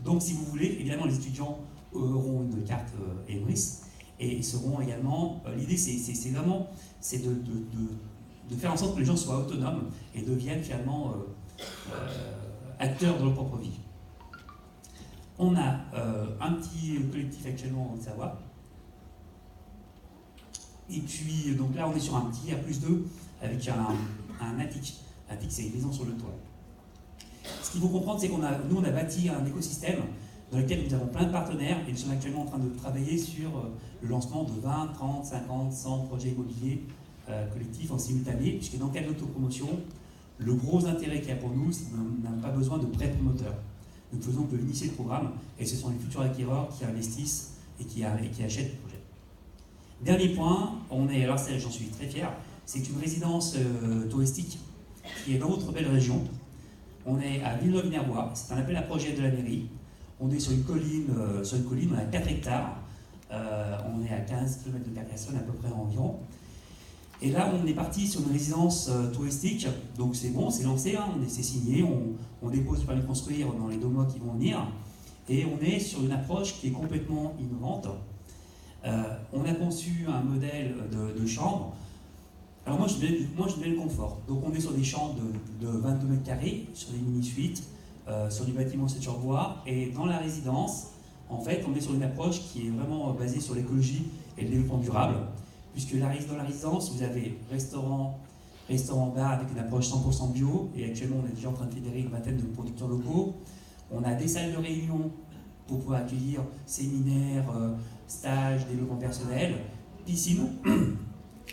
S15: Donc si vous voulez, évidemment les étudiants auront une carte Emrys et seront également, l'idée c'est vraiment de faire en sorte que les gens soient autonomes et deviennent finalement acteurs de leur propre vie. On a un petit collectif actuellement en Haute-Savoie. Et puis, donc là, on est sur un petit R+2 avec un attic. Attic, c'est une maison sur le toit. Ce qu'il faut comprendre, c'est nous, on a bâti un écosystème dans lequel nous avons plein de partenaires et nous sommes actuellement en train de travailler sur le lancement de 20, 30, 50, 100 projets immobiliers collectifs en simultané, puisque dans le cadre de l'autopromotion, le gros intérêt qu'il y a pour nous, c'est qu'on n'a pas besoin de prêts promoteurs. Nous ne faisons que initier le programme et ce sont les futurs acquéreurs qui investissent et qui achètent le projet. Dernier point, alors j'en suis très fier, c'est une résidence touristique qui est dans notre belle région. On est à Villeneuve-Nerbois, c'est un appel à projet de la mairie. On est sur une colline, on a 4 hectares, on est à 15 km de Carcassonne à peu près environ. Et là, on est parti sur une résidence touristique, donc c'est bon, c'est lancé, hein, c'est signé, on dépose le permis de construire dans les 2 mois qui vont venir, et on est sur une approche qui est complètement innovante. On a conçu un modèle de chambre. Alors moi, je donnais le confort. Donc on est sur des chambres de 22 mètres carrés, sur des mini-suites, sur du bâtiment 7 sur bois, et dans la résidence, en fait, on est sur une approche qui est vraiment basée sur l'écologie et le développement durable, puisque dans la résidence, vous avez restaurant-bar avec une approche 100% bio, et actuellement on est déjà en train de fédérer une vingtaine de producteurs locaux. On a des salles de réunion pour pouvoir accueillir séminaires, stages, développement personnel, piscine,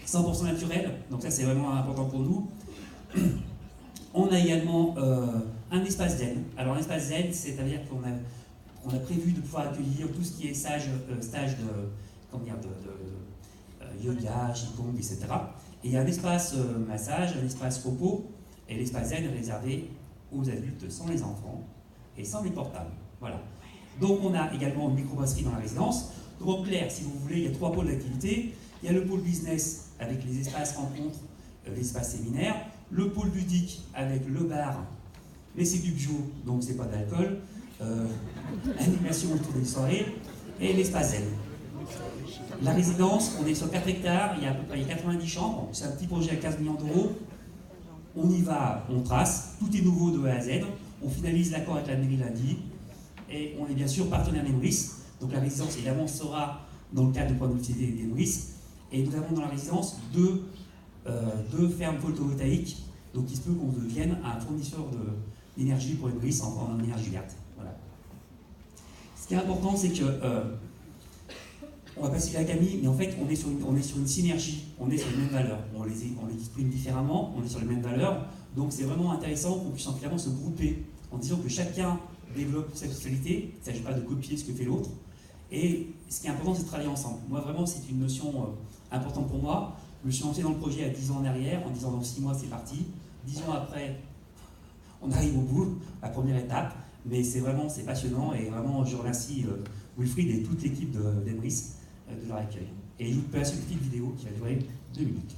S15: 100% naturel, donc ça c'est vraiment important pour nous. On a également un espace zen. Alors un espace zen, c'est-à-dire qu'on a prévu de pouvoir accueillir tout ce qui est stage de yoga, qigong, etc. Et il y a un espace massage, un espace repos, et l'espace zen est réservé aux adultes sans les enfants et sans les portables. Voilà. Donc on a également une microbrasserie dans la résidence. Donc en clair, si vous voulez, il y a 3 pôles d'activité. Il y a le pôle business avec les espaces rencontres, les espaces séminaires, le pôle ludique avec le bar, mais c'est du bio, donc c'est pas d'alcool, animation autour des soirées, et l'espace zen. La résidence, on est sur 4 hectares, il y a à peu près 90 chambres, c'est un petit projet à 15 millions d'euros. On y va, on trace, tout est nouveau de A à Z, on finalise l'accord avec la mairie lundi, et on est bien sûr partenaire des nourrices. Donc la résidence évidemment sera dans le cadre du programme d'activité des nourrices, et nous avons dans la résidence deux fermes photovoltaïques, donc il se peut qu'on devienne un fournisseur d'énergie pour les nourrices en énergie verte. Voilà. Ce qui est important, c'est que on va passer à Camille, mais en fait on est sur une synergie, on est sur les mêmes valeurs, on les exprime différemment, on est sur les mêmes valeurs, donc c'est vraiment intéressant qu'on puisse finalement se grouper en disant que chacun développe sa spécialité, il ne s'agit pas de copier ce que fait l'autre, et ce qui est important c'est de travailler ensemble. Moi vraiment c'est une notion importante pour moi. Je me suis lancé dans le projet à 10 ans en arrière, en disant dans 6 mois c'est parti, 10 ans après on arrive au bout, la première étape, mais c'est passionnant, et vraiment je remercie Wilfried et toute l'équipe d'Emrys de leur accueil. Et je vous passe une petite vidéo qui va durer 2 minutes.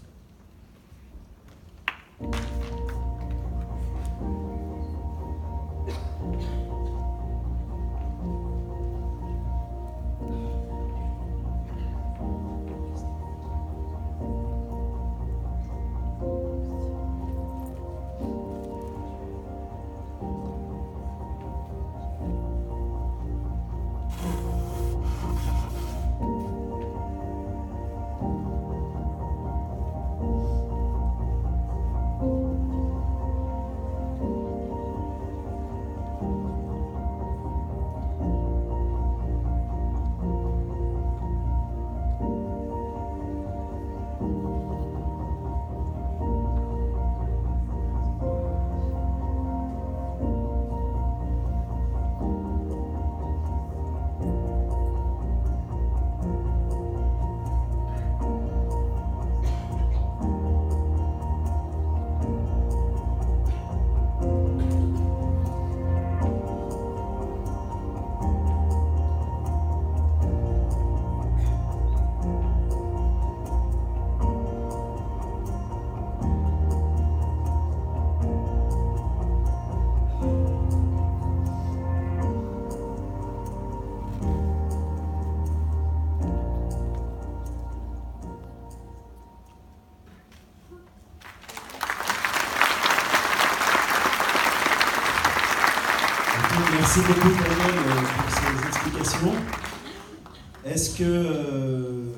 S2: Merci beaucoup Daniel pour ces explications. Est-ce que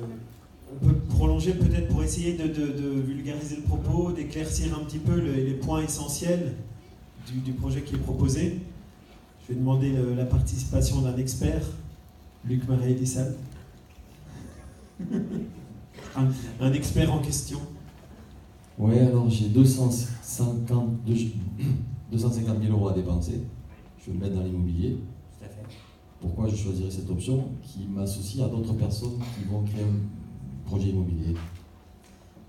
S2: on peut prolonger peut-être pour essayer de vulgariser le propos, d'éclaircir un petit peu les points essentiels du projet qui est proposé. Je vais demander la participation d'un expert, Luc Marais-Elissal. Un expert en question.
S1: Ouais, alors j'ai 250 000 euros à dépenser. Je vais le mettre dans l'immobilier.
S15: Tout à fait.
S1: Pourquoi je choisirais cette option qui m'associe à d'autres personnes qui vont créer un projet immobilier?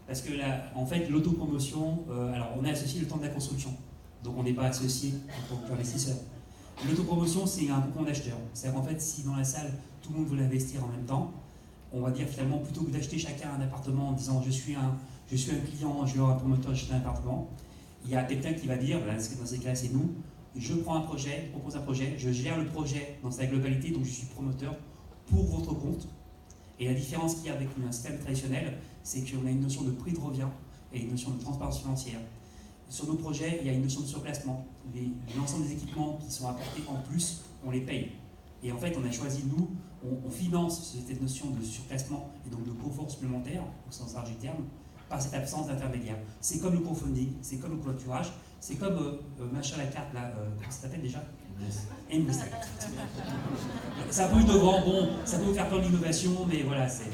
S15: Parce que là, en fait, l'autopromotion, alors on est associé le temps de la construction, donc on n'est pas associé en tant qu'investisseur. L'autopromotion, c'est un groupement d'acheteurs. C'est-à-dire qu'en fait, si dans la salle, tout le monde veut investir en même temps, on va dire finalement, plutôt que d'acheter chacun un appartement en disant je suis un client, je veux un promoteur, j'achète un appartement, il y a quelqu'un qui va dire, dans ces cas c'est nous, je prends un projet, je propose un projet, je gère le projet dans sa globalité, donc je suis promoteur pour votre compte. Et la différence qu'il y a avec un système traditionnel, c'est qu'on a une notion de prix de revient et une notion de transparence financière. Sur nos projets, il y a une notion de surclassement. L'ensemble des équipements qui sont apportés en plus, on les paye. Et en fait, on a choisi, nous, on finance cette notion de surclassement et donc de confort supplémentaire, au sens large du terme, par cette absence d'intermédiaire. C'est comme le crowdfunding, c'est comme le clôturage, c'est comme machin la carte, là, comment ça s'appelle déjà? MRIS. C'est un peu innovant, bon, ça peut vous faire peur de l'innovation, mais voilà, c'est...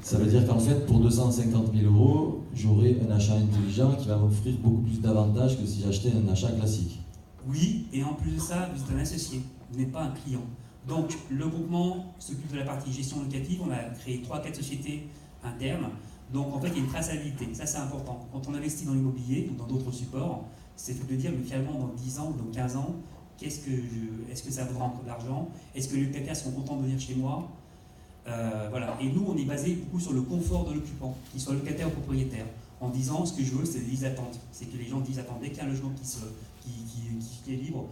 S1: Ça veut dire qu'en fait, pour 250 000 euros, j'aurai un achat intelligent qui va m'offrir beaucoup plus d'avantages que si j'achetais un achat classique.
S15: Oui, et en plus de ça, vous êtes un associé, vous n'êtes pas un client. Donc, le groupement s'occupe de la partie gestion locative, on a créé 3-4 sociétés internes, donc en fait, il y a une traçabilité, ça c'est important. Quand on investit dans l'immobilier ou dans d'autres supports, c'est de dire, mais finalement, dans 10 ans ou dans 15 ans, est-ce que ça vaudra encore de l'argent? Est-ce que les locataires seront contents de venir chez moi? Voilà. Et nous, on est basé beaucoup sur le confort de l'occupant, qu'il soit locataire ou propriétaire, en disant ce que je veux, c'est des listes d'attente. C'est que les gens disent attendez qu'il y a un logement qui est libre,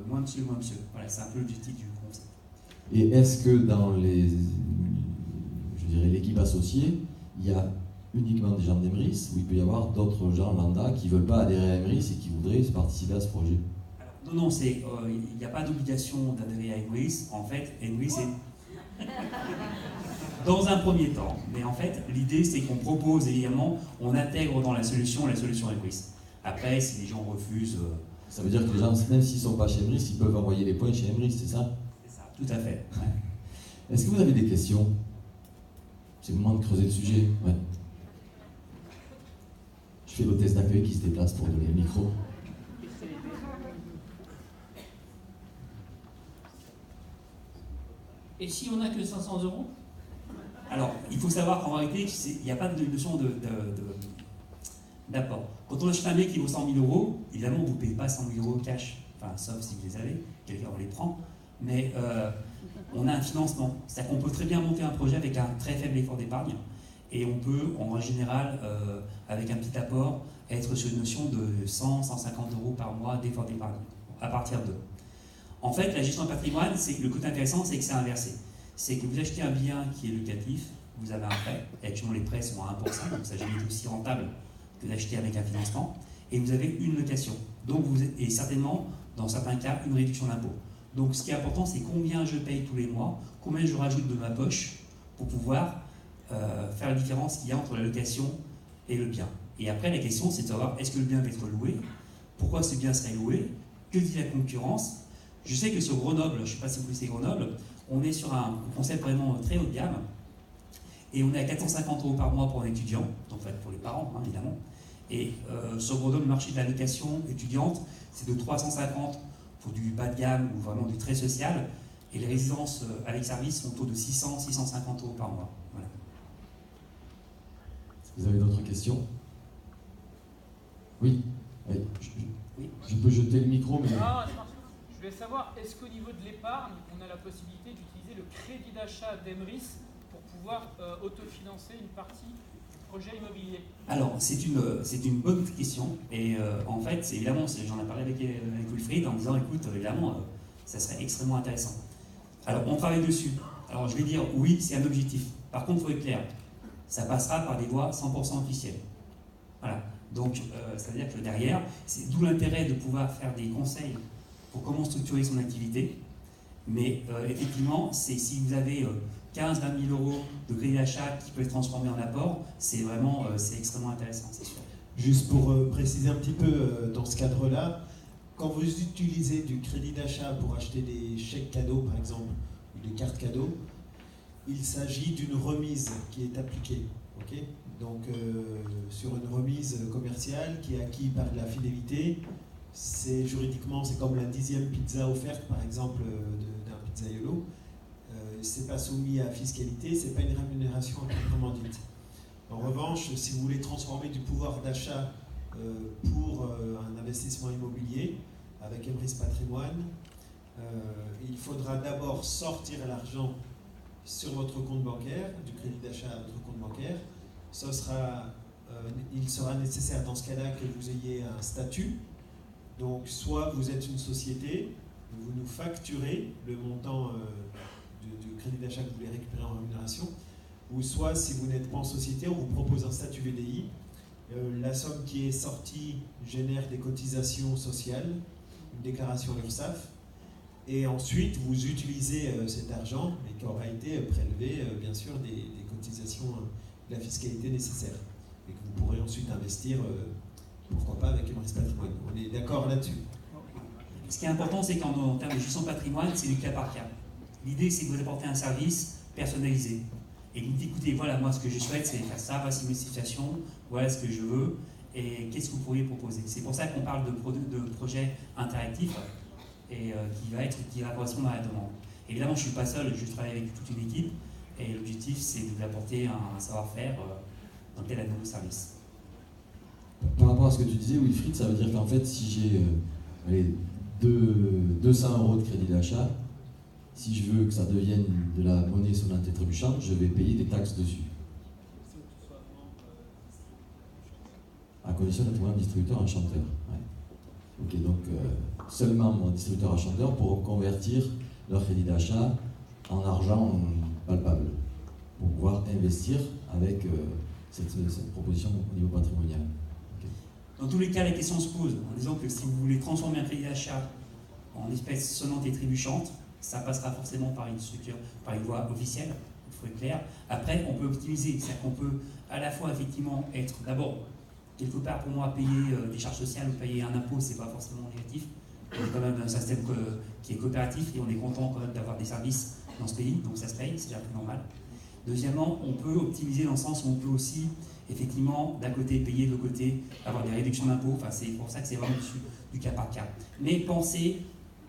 S15: moi monsieur. Voilà, c'est un peu l'objectif du concept.
S1: Et est-ce que dans l'équipe associée, il y a uniquement des gens d'Emrys ou il peut y avoir d'autres gens lambda qui ne veulent pas adhérer à Emrys et qui voudraient participer à ce projet?
S15: Non, il n'y a pas d'obligation d'adhérer à Emrys. En fait, Emrys est dans un premier temps, mais en fait, l'idée c'est qu'on propose évidemment, on intègre dans la solution Emrys. Après, si les gens refusent...
S1: Ça veut dire que les gens, même s'ils ne sont pas chez Emrys, ils peuvent envoyer les points chez Emrys, c'est ça?
S15: C'est ça, tout à fait. Ouais.
S1: Est-ce que vous avez des questions? C'est le moment de creuser le sujet. Ouais. Je fais l'hôtesse d'accueil qui se déplace pour donner le micro.
S16: Et si on n'a que 500 euros?
S15: Alors, il faut savoir qu'en réalité, il n'y a pas de notion d'apport. Quand on achète un mec qui vaut 100 000 euros, évidemment, vous ne payez pas 100 000 euros cash, enfin, sauf si vous les avez, quelqu'un on les prend, mais on a un financement. C'est-à-dire qu'on peut très bien monter un projet avec un très faible effort d'épargne, et on peut, en général, avec un petit apport, être sur une notion de 100, 150 euros par mois d'effort d'épargne, à partir de. En fait, la gestion de patrimoine, le côté intéressant, c'est que c'est inversé. C'est que vous achetez un bien qui est locatif, vous avez un prêt, et actuellement les prêts sont à 1%, donc ça jamais été aussi rentable que d'acheter avec un financement, et vous avez une location. Donc et certainement, dans certains cas, une réduction d'impôt. Donc ce qui est important, c'est combien je paye tous les mois, combien je rajoute de ma poche pour pouvoir faire la différence qu'il y a entre la location et le bien. Et après, la question, c'est de savoir, est-ce que le bien va être loué? Pourquoi ce bien serait loué? Que dit la concurrence? Je sais que sur Grenoble, je ne sais pas si vous connaissez Grenoble, on est sur un concept vraiment très haut de gamme, et on est à 450 euros par mois pour un étudiant, donc pour les parents, hein, évidemment. Et sur Grenoble, le marché de la location étudiante, c'est de 350 pour du bas de gamme ou vraiment du très social, et les résidences avec service sont autour de 600, 650 euros par mois. Voilà.
S1: Vous avez d'autres questions? Oui. Je peux jeter le micro, mais...
S16: Je voulais savoir, est-ce qu'au niveau de l'épargne, on a la possibilité d'utiliser le crédit d'achat d'Emrys pour pouvoir autofinancer une partie du projet immobilier?
S15: Alors, c'est une bonne question. Et en fait, évidemment, j'en ai parlé avec Wilfried en disant, écoute, évidemment, ça serait extrêmement intéressant. Alors, on travaille dessus. Alors, je vais dire, oui, c'est un objectif. Par contre, il faut être clair. Ça passera par des voies 100% officielles. Voilà. Donc, ça veut dire que derrière, c'est d'où l'intérêt de pouvoir faire des conseils pour comment structurer son activité. Mais effectivement, si vous avez 15 000 à 20 000 euros de crédit d'achat qui peut être transformé en apport, c'est vraiment c'est extrêmement intéressant, c'est sûr.
S2: Juste pour préciser un petit peu dans ce cadre-là, quand vous utilisez du crédit d'achat pour acheter des chèques cadeaux, par exemple, ou des cartes cadeaux, il s'agit d'une remise qui est appliquée. Okay, donc, sur une remise commerciale qui est acquise par la fidélité, juridiquement, c'est comme la 10e pizza offerte, par exemple, d'un pizzaiolo. C'est pas soumis à fiscalité, c'est pas une rémunération proprement dite. En revanche, si vous voulez transformer du pouvoir d'achat pour un investissement immobilier avec Emrys Patrimoine, il faudra d'abord sortir l'argent sur votre compte bancaire, du crédit d'achat à votre compte bancaire. Il sera nécessaire dans ce cas-là que vous ayez un statut. Donc, soit vous êtes une société, vous nous facturez le montant du crédit d'achat que vous voulez récupérer en rémunération, ou soit, si vous n'êtes pas en société, on vous propose un statut VDI. La somme qui est sortie génère des cotisations sociales, une déclaration à l'URSSAF, et ensuite vous utilisez cet argent, mais qui aura été prélevé, bien sûr, des cotisations de la fiscalité nécessaire, et que vous pourrez ensuite investir, pourquoi pas, avec Emrys Patrimoine. On est d'accord là-dessus.
S15: Ce qui est important, c'est qu'en termes de gestion de patrimoine, c'est du cas par cas. L'idée, c'est que vous apportez un service personnalisé. Et vous dites, écoutez, voilà, moi, ce que je souhaite, c'est faire ça, voici mes situations, voilà ce que je veux, et qu'est-ce que vous pourriez proposer. C'est pour ça qu'on parle de projet interactif, et qui va correspondre à la demande. Évidemment, je ne suis pas seul, je travaille avec toute une équipe, et l'objectif, c'est d'apporter un savoir-faire dans tel à nouveau service.
S1: Par rapport à ce que tu disais, Wilfried, ça veut dire qu'en fait, si j'ai 200 € de crédit d'achat, si je veux que ça devienne de la monnaie sonnante et trébuchante, je vais payer des taxes dessus. À condition d'être un distributeur enchanteur. Ouais. Ok, donc seulement mon distributeur enchanteur pour convertir leur crédit d'achat en argent palpable, pour pouvoir investir avec cette proposition au niveau patrimonial. Okay.
S15: Dans tous les cas, la question se pose en disant que si vous voulez transformer un crédit d'achat en espèce sonnante et trébuchante, ça passera forcément par une structure, par une voie officielle, il faut être clair. Après, on peut optimiser, c'est-à-dire qu'on peut à la fois effectivement être d'abord, quelque part pour moi, payer des charges sociales ou payer un impôt, c'est pas forcément négatif. On est quand même dans un système qui est coopératif et on est content quand même d'avoir des services dans ce pays, donc ça se paye, c'est déjà plus normal. Deuxièmement, on peut optimiser dans le sens où on peut aussi, effectivement, d'un côté payer, de l'autre côté avoir des réductions d'impôts, enfin c'est pour ça que c'est vraiment du cas par cas. Mais pensez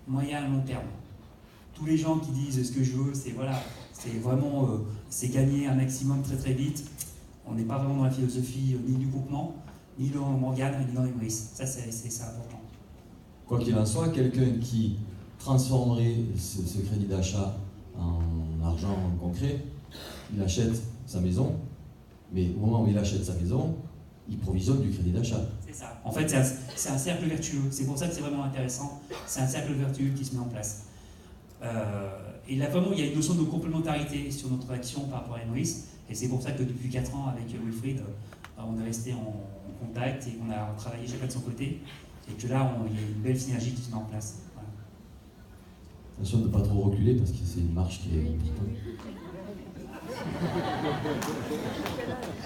S15: moyen et long terme. Tous les gens qui disent ce que je veux, c'est voilà, c'est vraiment c'est gagner un maximum très très vite. On n'est pas vraiment dans la philosophie ni du groupement, ni dans Morgane, ni dans Emrys. Ça c'est important.
S1: Quoi qu'il en soit, quelqu'un qui transformerait ce crédit d'achat en argent concret, il achète sa maison, mais au moment où il achète sa maison, il provisionne du crédit d'achat.
S15: C'est ça. En fait, c'est un cercle vertueux. C'est pour ça que c'est vraiment intéressant. C'est un cercle vertueux qui se met en place. Et là, vraiment, il y a une notion de complémentarité sur notre action par rapport à Emrys. Et c'est pour ça que depuis 4 ans, avec Wilfried, on est resté en contact et qu'on a travaillé chacun de son côté. Et que là, il y a une belle synergie qui se met en place. Voilà.
S1: Attention de ne pas trop reculer parce que c'est une marche qui est importante.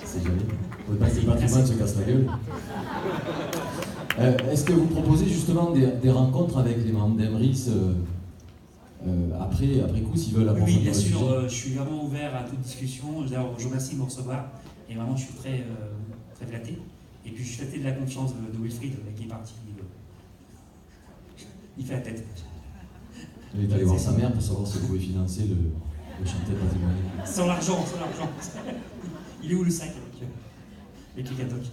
S1: C'est joli. Faut pas que le patrimoine se casse la gueule. Est-ce que vous proposez justement des rencontres avec les membres d'Emrys après coup, s'ils veulent approfondir?
S15: Oui, bien sûr, je suis vraiment ouvert à toute discussion. Je vous remercie de me recevoir et vraiment je suis très, très flatté. Et puis je suis flatté de la confiance de Wilfried qui est parti. Il fait la tête.
S1: Il est allé voir sa mère pour savoir si elle pouvait financer le chantier patrimonial.
S15: Sans l'argent. Il est où le sac avec les catocs?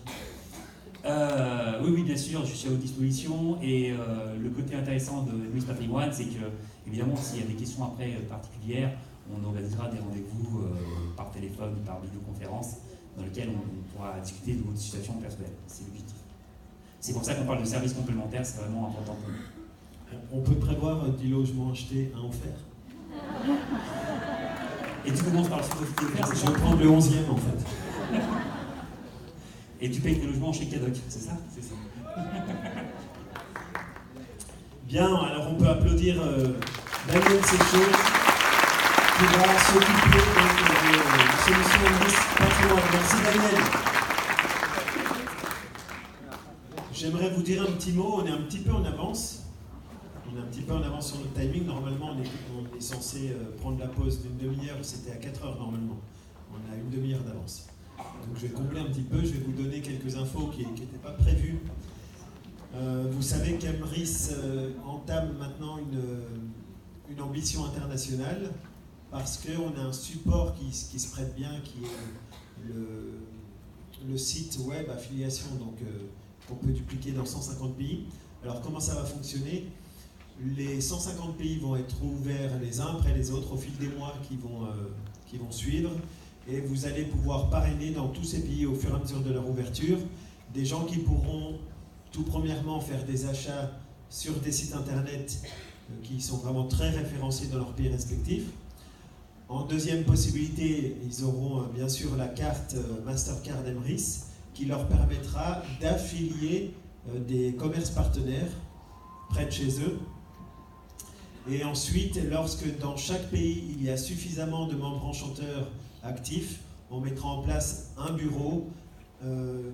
S15: Oui, bien sûr, je suis à votre disposition. Et le côté intéressant de Emrys Patrimoine, c'est que, évidemment, s'il y a des questions après particulières, on organisera des rendez-vous par téléphone ou par vidéoconférence dans lesquels on pourra discuter de votre situation personnelle. C'est l'objectif. C'est pour ça qu'on parle de services complémentaires, c'est vraiment important pour nous.
S2: On peut prévoir 10 logements achetés, un offert.
S15: Et tu commences par le suite offert.
S2: Je vais prendre le 11e en fait.
S15: Et tu payes tes logements chez Cadoc, c'est ça? C'est ça.
S2: Bien, alors on peut applaudir Daniel Secho qui va s'occuper de solutions Emrys Patrimoine. Merci Daniel. j'aimerais vous dire un petit mot. On est un petit peu en avance. On est un petit peu en avance sur notre timing. Normalement, on est censé prendre la pause d'une demi-heure. C'était à 4 heures normalement. On a une demi-heure d'avance. Donc je vais combler un petit peu. Je vais vous donner quelques infos qui n'étaient pas prévues. Vous savez qu'Emrys entame maintenant une ambition internationale parce qu'on a un support qui se prête bien, qui est le site web affiliation, donc qu'on peut dupliquer dans 150 pays. Alors comment ça va fonctionner? Les 150 pays vont être ouverts les uns après les autres au fil des mois qui vont suivre, et vous allez pouvoir parrainer dans tous ces pays au fur et à mesure de leur ouverture des gens qui pourront tout premièrement faire des achats sur des sites internet qui sont vraiment très référencés dans leurs pays respectifs. En deuxième possibilité, ils auront bien sûr la carte Mastercard Emrys qui leur permettra d'affilier des commerces partenaires près de chez eux. Et ensuite, lorsque dans chaque pays il y a suffisamment de membres enchanteurs actifs, on mettra en place un bureau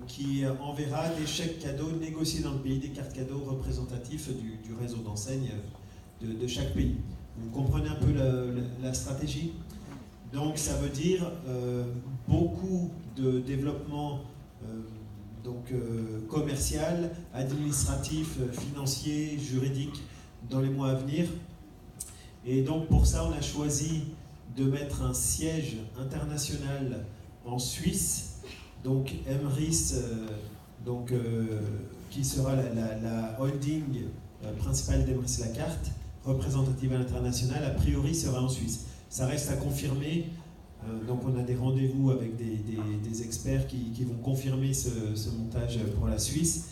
S2: qui enverra des chèques cadeaux négociés dans le pays, des cartes cadeaux représentatifs du réseau d'enseignes de chaque pays. Vous comprenez un peu la stratégie? Donc ça veut dire beaucoup de développement commercial, administratif, financier, juridique dans les mois à venir. Et donc pour ça, on a choisi de mettre un siège international en Suisse, donc Emrys, qui sera la holding principale d'Emrys La Carte, représentative à l'international, a priori sera en Suisse. Ça reste à confirmer, donc on a des rendez-vous avec des experts qui vont confirmer ce montage pour la Suisse.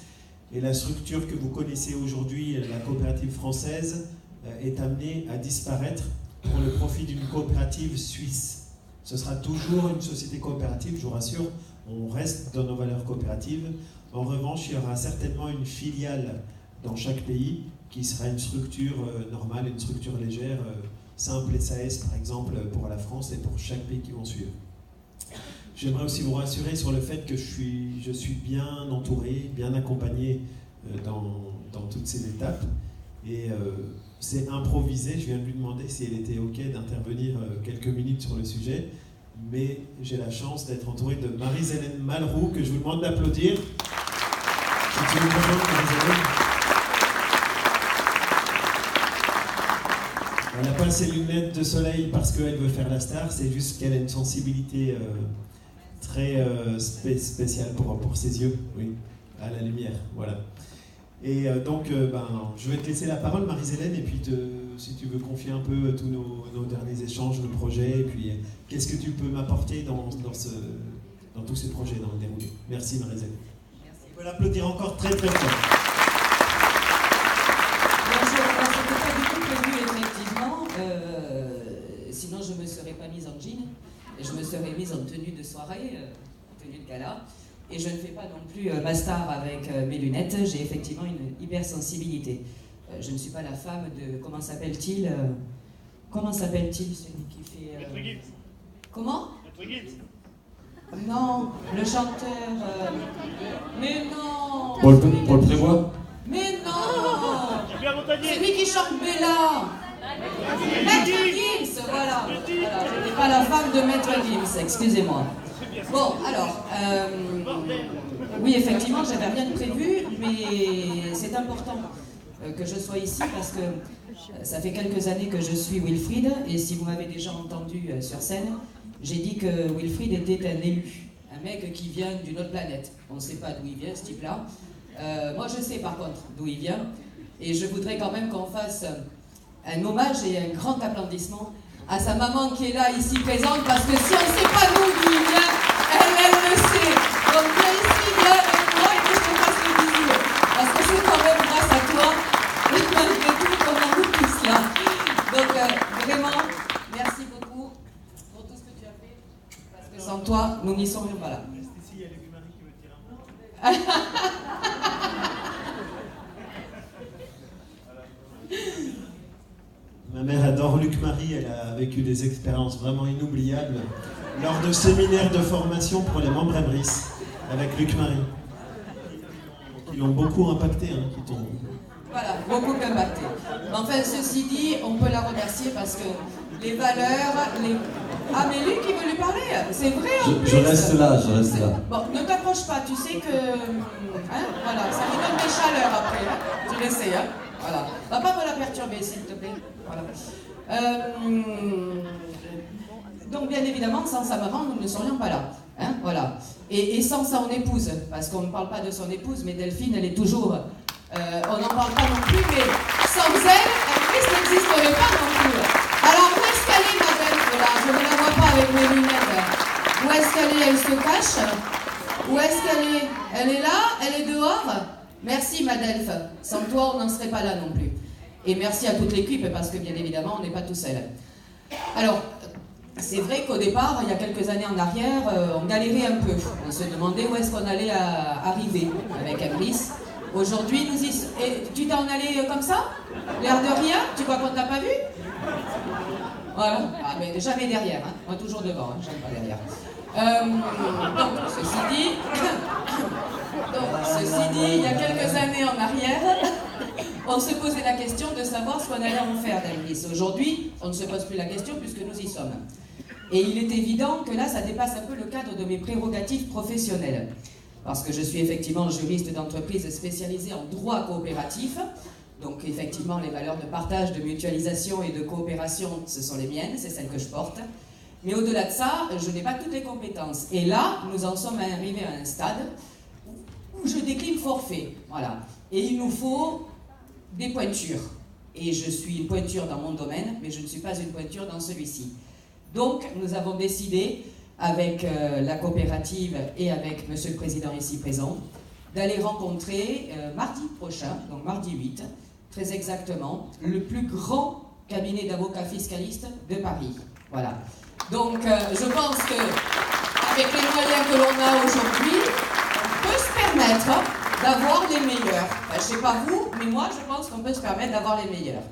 S2: Et la structure que vous connaissez aujourd'hui, la coopérative française, est amenée à disparaître pour le profit d'une coopérative suisse. Ce sera toujours une société coopérative, je vous rassure, on reste dans nos valeurs coopératives. En revanche, il y aura certainement une filiale dans chaque pays qui sera une structure normale, une structure légère, simple SAS par exemple pour la France et pour chaque pays qui vont suivre. J'aimerais aussi vous rassurer sur le fait que je suis bien entouré, bien accompagné dans toutes ces étapes. Et c'est improvisé, je viens de lui demander si elle était OK d'intervenir quelques minutes sur le sujet, mais j'ai la chance d'être entouré de Marie-Hélène Malroux, que je vous demande d'applaudir. Si tu veux me rejoindre, Marie-Hélène. Elle n'a pas ses lunettes de soleil parce qu'elle veut faire la star, c'est juste qu'elle a une sensibilité très spéciale pour ses yeux, oui, à la lumière, voilà. Et donc, je vais te laisser la parole, Marie-Hélène, et puis si tu veux confier un peu tous nos derniers échanges, le projet, et puis qu'est-ce que tu peux m'apporter dans tous ces projets, dans le déroulé. Merci, Marie-Hélène. On peut l'applaudir encore très très fort.
S17: C'était pas du tout prévu, effectivement. Sinon, je ne me serais pas mise en jean. Et je me serais mise en tenue de soirée, en tenue de gala. Et je ne fais pas non plus ma star avec mes lunettes. J'ai effectivement une hypersensibilité. Je ne suis pas la femme de... Comment s'appelle-t-il celui qui fait...
S18: Maître Gibbs.
S17: Comment?
S18: Maître Gibbs.
S17: Non, le chanteur... Mais non.
S1: Paul Prévost.
S17: Mais non.
S18: Montagnier.
S17: C'est lui qui chante Bella. Maître Gibbs, voilà. Je n'étais pas la femme de Maître Gibbs, excusez-moi. Bon, alors, oui, effectivement, j'avais rien de prévu, mais c'est important que je sois ici parce que ça fait quelques années que je suis Wilfried, et si vous m'avez déjà entendu sur scène, j'ai dit que Wilfried était un élu, un mec qui vient d'une autre planète. On ne sait pas d'où il vient, ce type-là. Moi, je sais par contre d'où il vient, et je voudrais quand même qu'on fasse un hommage et un grand applaudissement à sa maman qui est là, ici présente, parce que si on ne sait pas d'où il vient, elle le sait. Donc viens ici, viens avec moi, et puis je te fasse le bisou. Parce que c'est quand même grâce à toi, et malgré tout, qu'on en est tous là. Donc vraiment, merci beaucoup pour tout ce que tu as fait, parce que sans toi, nous n'y serions pas là.
S2: Ici, il y a Luc Marie qui veut dire un mot. Ma mère adore Luc Marie, elle a vécu des expériences vraiment inoubliables lors de séminaires de formation pour les membres Emrys avec Luc Marie. qui l'ont beaucoup impacté, hein, qui t'ont...
S17: Voilà, beaucoup impacté. Enfin, ceci dit, on peut la remercier parce que les valeurs, les... Ah, mais lui qui veut lui parler, c'est vrai en plus.
S1: Je reste là, je reste là.
S17: Bon, ne t'approche pas, tu sais que... Hein, voilà, ça me donne des chaleurs après, hein. Tu le sais, hein. Voilà. Va pas me la perturber, s'il te plaît. Voilà. Donc, bien évidemment, sans sa maman, nous ne serions pas là. Hein, voilà. Et sans son épouse, parce qu'on ne parle pas de son épouse, mais Delphine, elle est toujours... on n'en parle pas non plus, mais sans elle, Elvis n'existerait pas non plus. Alors, où est-ce qu'elle est, ma Delph, là? Je ne la vois pas avec mes lunettes. Où est-ce qu'elle est? Elle se cache? Où est-ce qu'elle est? Elle est là? Elle est dehors? Merci, ma Delph. Sans toi, on n'en serait pas là non plus. Et merci à toute l'équipe, parce que, bien évidemment, on n'est pas tout seul. Alors... C'est vrai qu'au départ, il y a quelques années en arrière, on galérait un peu. On se demandait où est-ce qu'on allait arriver avec Emrys. Aujourd'hui, tu t'en allais comme ça? L'air de rien? Tu crois qu'on t'a pas vu? Voilà. Ah, mais jamais derrière, hein. Moi toujours devant, hein. J'aime pas derrière. Donc, ceci dit, il y a quelques années en arrière, on se posait la question de savoir ce qu'on allait en faire d'Emrys. Aujourd'hui, on ne se pose plus la question puisque nous y sommes. Et il est évident que là, ça dépasse un peu le cadre de mes prérogatives professionnelles. Parce que je suis effectivement juriste d'entreprise spécialisée en droit coopératif. Donc effectivement, les valeurs de partage, de mutualisation et de coopération, ce sont les miennes, c'est celles que je porte. Mais au-delà de ça, je n'ai pas toutes les compétences. Et là, nous en sommes arrivés à un stade où je décline forfait. Voilà. Et il nous faut des pointures. Et je suis une pointure dans mon domaine, mais je ne suis pas une pointure dans celui-ci. Donc, nous avons décidé, avec la coopérative et avec Monsieur le Président ici présent, d'aller rencontrer mardi prochain, donc mardi 8, très exactement, le plus grand cabinet d'avocats fiscalistes de Paris. Voilà. Donc, je pense qu'avec les moyens que l'on a aujourd'hui, on peut se permettre d'avoir les meilleurs. Enfin, je ne sais pas vous, mais moi, je pense qu'on peut se permettre d'avoir les meilleurs.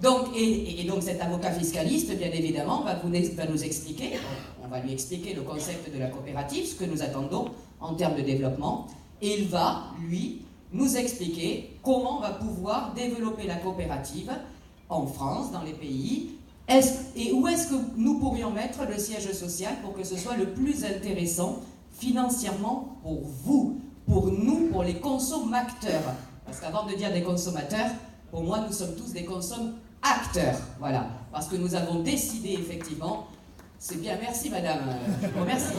S17: Donc, et donc cet avocat fiscaliste, bien évidemment, va nous expliquer, on va lui expliquer le concept de la coopérative, ce que nous attendons en termes de développement, et il va, lui, nous expliquer comment on va pouvoir développer la coopérative en France, dans les pays, et où est-ce que nous pourrions mettre le siège social pour que ce soit le plus intéressant financièrement pour vous, pour nous, pour les consommateurs. Parce qu'avant de dire des consommateurs, pour moi, nous sommes tous des consommateurs, voilà. Parce que nous avons décidé, effectivement, c'est bien, merci madame, merci.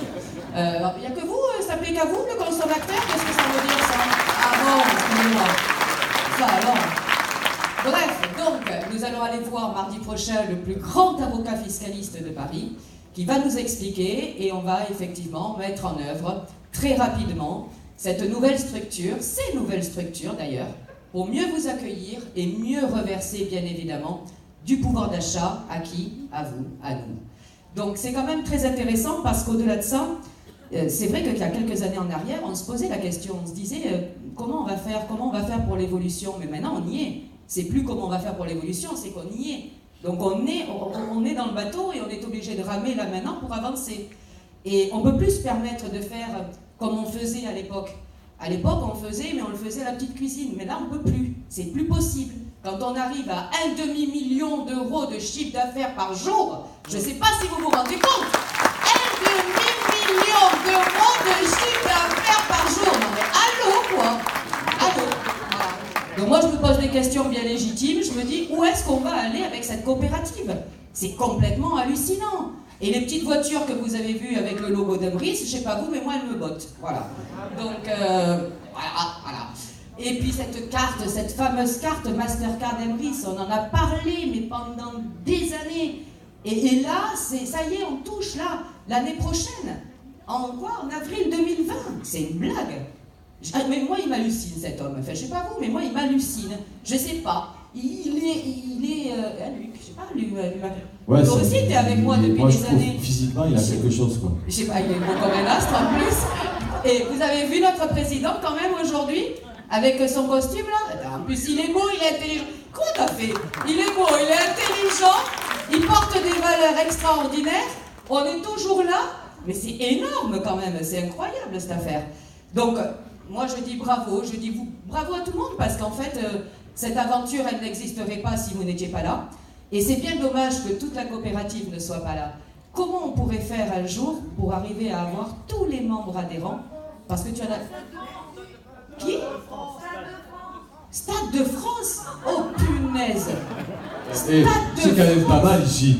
S17: Il n'y a que vous, ça s'applique à vous, le consommateur? Qu'est-ce que ça veut dire, ça? Ah bon, excusez-moi. Ça, alors. Bref, donc, nous allons aller voir mardi prochain le plus grand avocat fiscaliste de Paris, qui va nous expliquer, et on va effectivement mettre en œuvre, très rapidement, cette nouvelle structure, ces nouvelles structures d'ailleurs, pour mieux vous accueillir et mieux reverser, bien évidemment, du pouvoir d'achat à qui? À vous, à nous. Donc c'est quand même très intéressant parce qu'au-delà de ça, c'est vrai qu'il y a quelques années en arrière, on se posait la question, on se disait comment on va faire pour l'évolution? Mais maintenant on y est. C'est plus comment on va faire pour l'évolution, c'est qu'on y est. Donc on est dans le bateau et on est obligé de ramer là maintenant pour avancer. Et on ne peut plus se permettre de faire comme on faisait à l'époque. À l'époque, on faisait, mais on le faisait à la petite cuisine. Mais là, on ne peut plus. C'est plus possible. Quand on arrive à 1,5 million d'euros de chiffre d'affaires par jour, je ne sais pas si vous vous rendez compte. 1,5 million d'euros de chiffre d'affaires par jour. Non mais allô, quoi. Allô. Voilà. Donc moi, je me pose des questions bien légitimes. Je me dis, où est-ce qu'on va aller avec cette coopérative? C'est complètement hallucinant. Et les petites voitures que vous avez vues avec le logo d'Emrys, je sais pas vous, mais moi elles me bottent. Voilà. Donc, voilà. Et puis cette carte, cette fameuse carte Mastercard Emrys, on en a parlé, mais pendant des années. Et là, ça y est, on touche là, l'année prochaine. En quoi? En avril 2020. C'est une blague. Mais moi, il m'hallucine cet homme. Enfin, je sais pas vous, mais moi, il m'hallucine. Je sais pas. Il est, Luc, je sais pas, lui,
S1: ouais,
S17: toi aussi, t'es avec moi depuis des années.
S1: Physiquement, il a quelque chose, quoi.
S17: Je sais pas, il est beau comme un astre en plus. Et vous avez vu notre président quand même aujourd'hui, avec son costume là? En plus, il est beau, il est intelligent. Quoi t'as fait? Il est beau, il est intelligent, il porte des valeurs extraordinaires. On est toujours là, mais c'est énorme quand même, c'est incroyable cette affaire. Donc, moi je dis bravo, je dis bravo à tout le monde parce qu'en fait, cette aventure, elle n'existerait pas si vous n'étiez pas là. Et c'est bien dommage que toute la coopérative ne soit pas là. Comment on pourrait faire un jour pour arriver à avoir tous les membres adhérents? Parce que tu en as... Qui? Stade de France? Oh punaise!
S1: C'est quand même pas mal ici.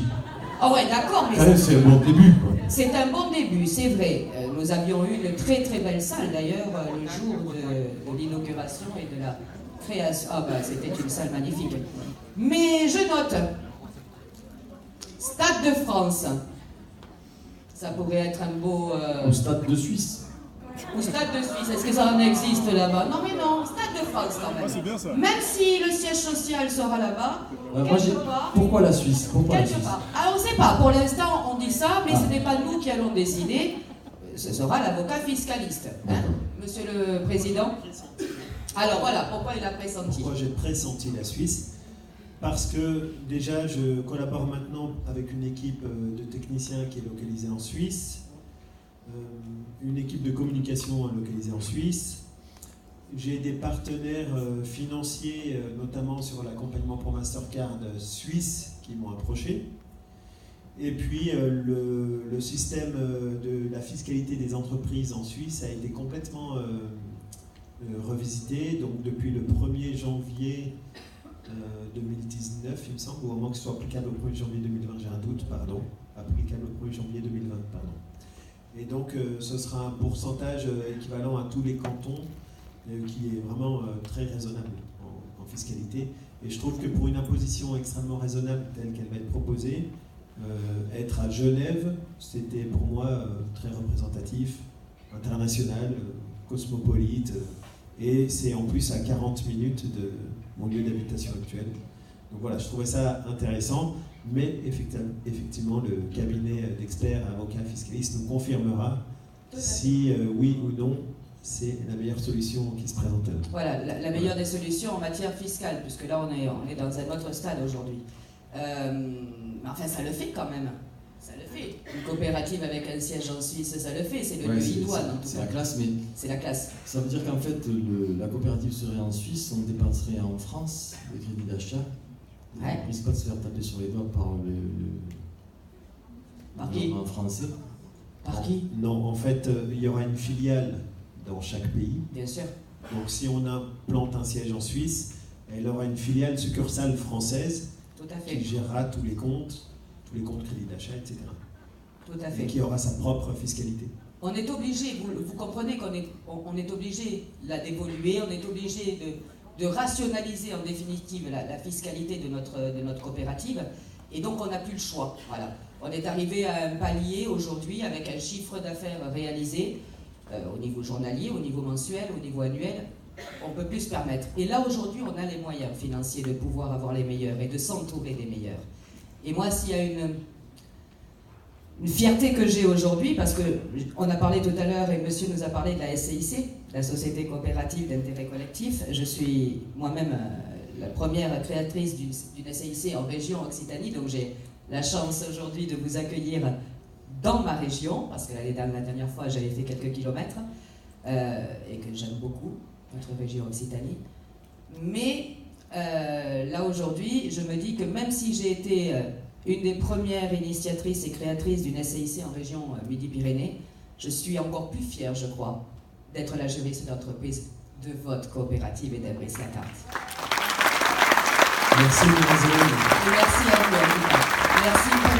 S17: Ah ouais, d'accord, mais...
S1: Quand même, c'est un bon début, quoi.
S17: C'est un bon début, c'est vrai. Nous avions eu une très très belle salle d'ailleurs le jour de l'inauguration et de la création. Ah bah c'était une salle magnifique. Mais je note, Stade de France, ça pourrait être un beau...
S1: Au Stade de Suisse.
S17: Au Stade de Suisse, est-ce que ça en existe là-bas? Non mais non, Stade de France quand même.
S3: c'est bien ça.
S17: Même si le siège social sera là-bas,
S1: Pourquoi la Suisse? Pourquoi la
S17: quelque
S1: Suisse?
S17: part. Alors on ne sait pas, pour l'instant on dit ça, mais ce n'est pas nous qui allons décider, ce sera l'avocat fiscaliste, hein, Monsieur le Président. Alors voilà, pourquoi il a pressenti?
S2: Pourquoi j'ai pressenti la Suisse? Parce que déjà je collabore maintenant avec une équipe de techniciens qui est localisée en Suisse, une équipe de communication localisée en Suisse. J'ai des partenaires financiers, notamment sur l'accompagnement pour Mastercard suisse, qui m'ont approché. Et puis le système de la fiscalité des entreprises en Suisse a été complètement revisité. Donc depuis le 1er janvier 2019, il me semble, ou au moins que ce soit applicable au 1er janvier 2020, j'ai un doute, pardon. Applicable au 1er janvier 2020, pardon. Et donc ce sera un pourcentage équivalent à tous les cantons, qui est vraiment très raisonnable en fiscalité. Et je trouve que pour une imposition extrêmement raisonnable telle qu'elle va être proposée, être à Genève, c'était pour moi très représentatif, international, cosmopolite, et c'est en plus à 40 minutes de mon lieu d'habitation actuel. Donc voilà, je trouvais ça intéressant, mais effectivement le cabinet d'experts, avocats, fiscalistes nous confirmera si oui ou non c'est la meilleure solution qui se présente à nous.
S17: Voilà, la meilleure des solutions en matière fiscale, puisque là on est dans un autre stade aujourd'hui. Enfin, ça le fait quand même. Ça le fait. Une coopérative avec un siège en Suisse, ça le fait. C'est le lieu idoine en tout cas.
S1: C'est la classe, mais...
S17: C'est la classe.
S1: Ça veut dire qu'en fait, la coopérative serait en Suisse, on dépenserait en France le crédit d'achat.
S17: Ouais.
S1: On ne risque pas de se faire taper sur les doigts par
S17: Par qui?
S1: en français.
S17: Par qui?
S2: Non, en fait, il y aura une filiale dans chaque pays.
S17: Bien sûr.
S2: Donc si on implante un siège en Suisse, elle aura une filiale succursale française
S17: Tout à fait.
S2: qui gérera tous les comptes crédit d'achat, etc.
S17: Tout à fait.
S2: Et qui aura sa propre fiscalité.
S17: On est obligé, vous comprenez qu'on est, on est obligé là d'évoluer, on est obligé de rationaliser en définitive la fiscalité de notre coopérative, et donc on n'a plus le choix. Voilà. On est arrivé à un palier aujourd'hui avec un chiffre d'affaires réalisé au niveau journalier, au niveau mensuel, au niveau annuel. On ne peut plus se permettre. Et là aujourd'hui on a les moyens financiers de pouvoir avoir les meilleurs et de s'entourer des meilleurs. Et moi, s'il y a une fierté que j'ai aujourd'hui, parce qu'on a parlé tout à l'heure et monsieur nous a parlé de la SCIC, la Société coopérative d'intérêt collectif. Je suis moi-même la première créatrice d'une SCIC en région Occitanie, donc j'ai la chance aujourd'hui de vous accueillir dans ma région, parce que la dernière fois j'avais fait quelques kilomètres, et que j'aime beaucoup notre région Occitanie. Mais là aujourd'hui, je me dis que même si j'ai été une des premières initiatrices et créatrices d'une SCIC en région Midi-Pyrénées, je suis encore plus fière, je crois, d'être la juriste d'entreprise de votre coopérative et d'Emeris Lacarte.
S1: Merci, mademoiselle.
S17: Et merci à vous, en tout cas. Merci pour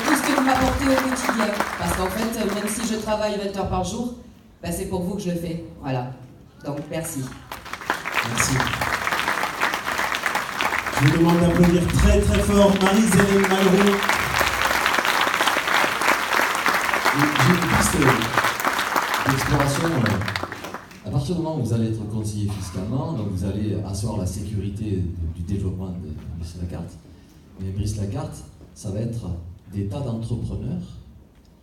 S17: tout ce que vous m'apportez au quotidien. Parce qu'en fait, même si je travaille 20 heures par jour, ben c'est pour vous que je le fais. Voilà. Donc, merci.
S2: Merci. Je vous demande d'applaudir très très fort Marie-Zélène Malraux.
S1: J'ai une piste d'exploration. À partir du moment où vous allez être conseiller fiscalement, donc vous allez asseoir la sécurité du développement de Emeris Lacarte. Mais Emeris Lacarte, ça va être des tas d'entrepreneurs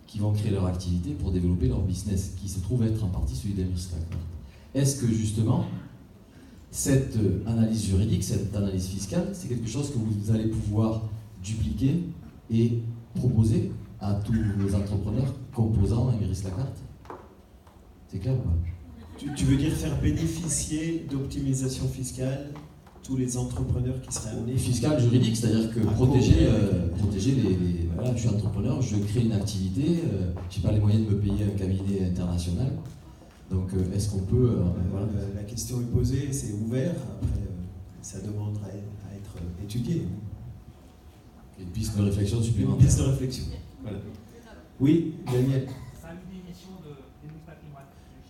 S1: qui vont créer leur activité pour développer leur business, qui se trouve être en partie celui d'Emeris Lacarte. Est-ce que justement, cette analyse juridique, cette analyse fiscale, c'est quelque chose que vous allez pouvoir dupliquer et proposer à tous vos entrepreneurs composants Emeris Lacarte? C'est clair ou pas?
S2: Tu veux dire faire bénéficier d'optimisation fiscale tous les entrepreneurs qui seraient amenés?
S1: Fiscale, juridique, c'est-à-dire que protéger les... Voilà, je suis entrepreneur, je crée une activité, je n'ai pas les moyens de me payer un cabinet international. Donc est-ce qu'on peut...
S2: voilà. La question est posée, c'est ouvert, après ça demandera à être étudié.
S1: Une piste de réflexion supplémentaire.
S2: Une piste de réflexion, voilà. Oui, Daniel.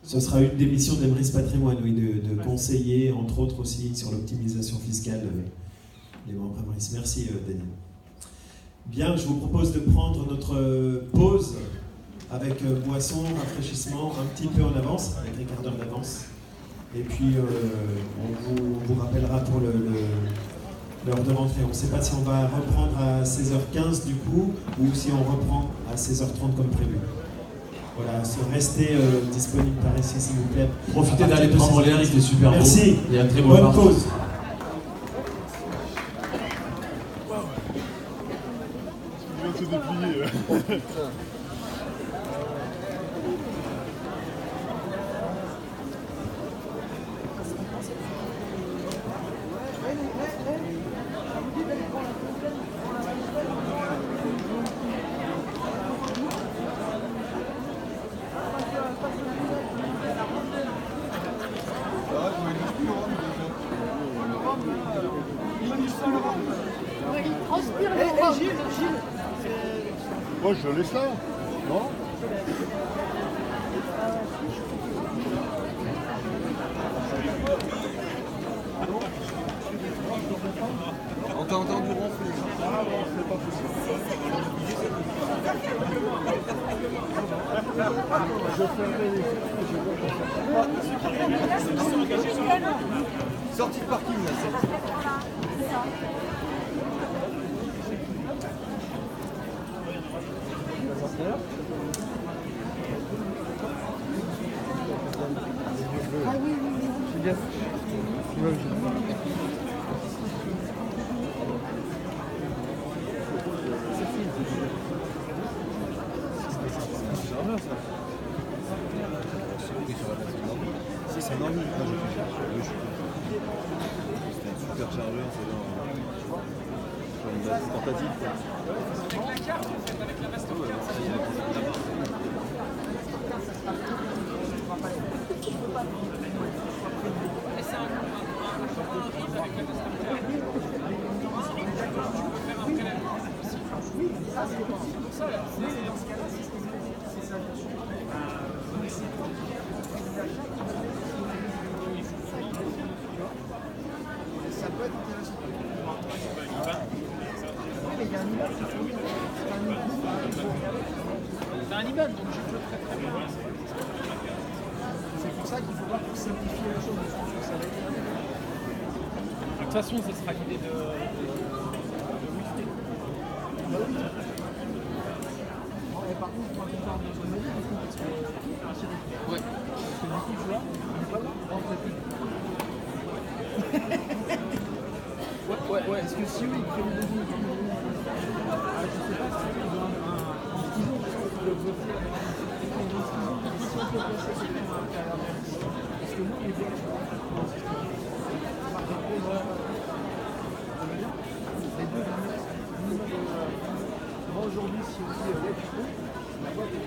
S2: Ce sera une des missions d'Emrys Patrimoine, oui, de conseiller, entre autres aussi, sur l'optimisation fiscale les membres Emrys. Merci, Daniel. Bien, je vous propose de prendre notre pause avec boisson, rafraîchissement, un petit peu en avance, avec un quart d'heure d'avance. Et puis, on vous rappellera pour l'heure de rentrée. On ne sait pas si on va reprendre à 16h15 du coup, ou si on reprend à 16h30 comme prévu. Voilà, restez disponible par ici s'il vous plaît.
S1: Profitez d'aller prendre l'air, il fait super beau.
S2: Merci.
S1: Il y a un très beau
S2: bonne
S1: parc.
S2: pause.
S18: Il va se déplier. Moi je laisse là, non? On t'a entendu ronfler. C'est pas possible. Je ferai les... Sortie de parking là,
S19: Ah oui, oui, oui. Fais gaffe.
S18: Si, c'est normal. C'était un super chargeur, c'est dans une base portative.
S16: Avec la carte, en fait, avec la Mastercard, c'est là-bas. Et c'est un RIB avec la Mastercard. Tu peux faire un prélèvement aussi. C'est pour ça, dans ce cas-là, c'est ça.
S19: Ça peut être intéressant.
S16: T'as un IBAN, donc je peux très très bien.
S19: C'est pour ça qu'il faut voir pour simplifier les choses.
S16: De toute façon, ce sera l'idée de Wi-Fi.
S19: Et par contre, quand on parle de zone mobile, du coup, parce que
S16: ouais.
S19: Parce que du coup, tu vois, on n'est pas là, on fait plus.
S16: Ouais.
S19: Est-ce que si eux, ils prennent des zones, je sais pas si ils ont un stylo, ils peuvent voter avec un stylo, si on peut passer ce temps à l'intérieur de la. Parce que nous, on est bien, tu vois, dans ce stylo. Par contre, les deux, moi aujourd'hui, si on dit ouais, tu peux, la boîte est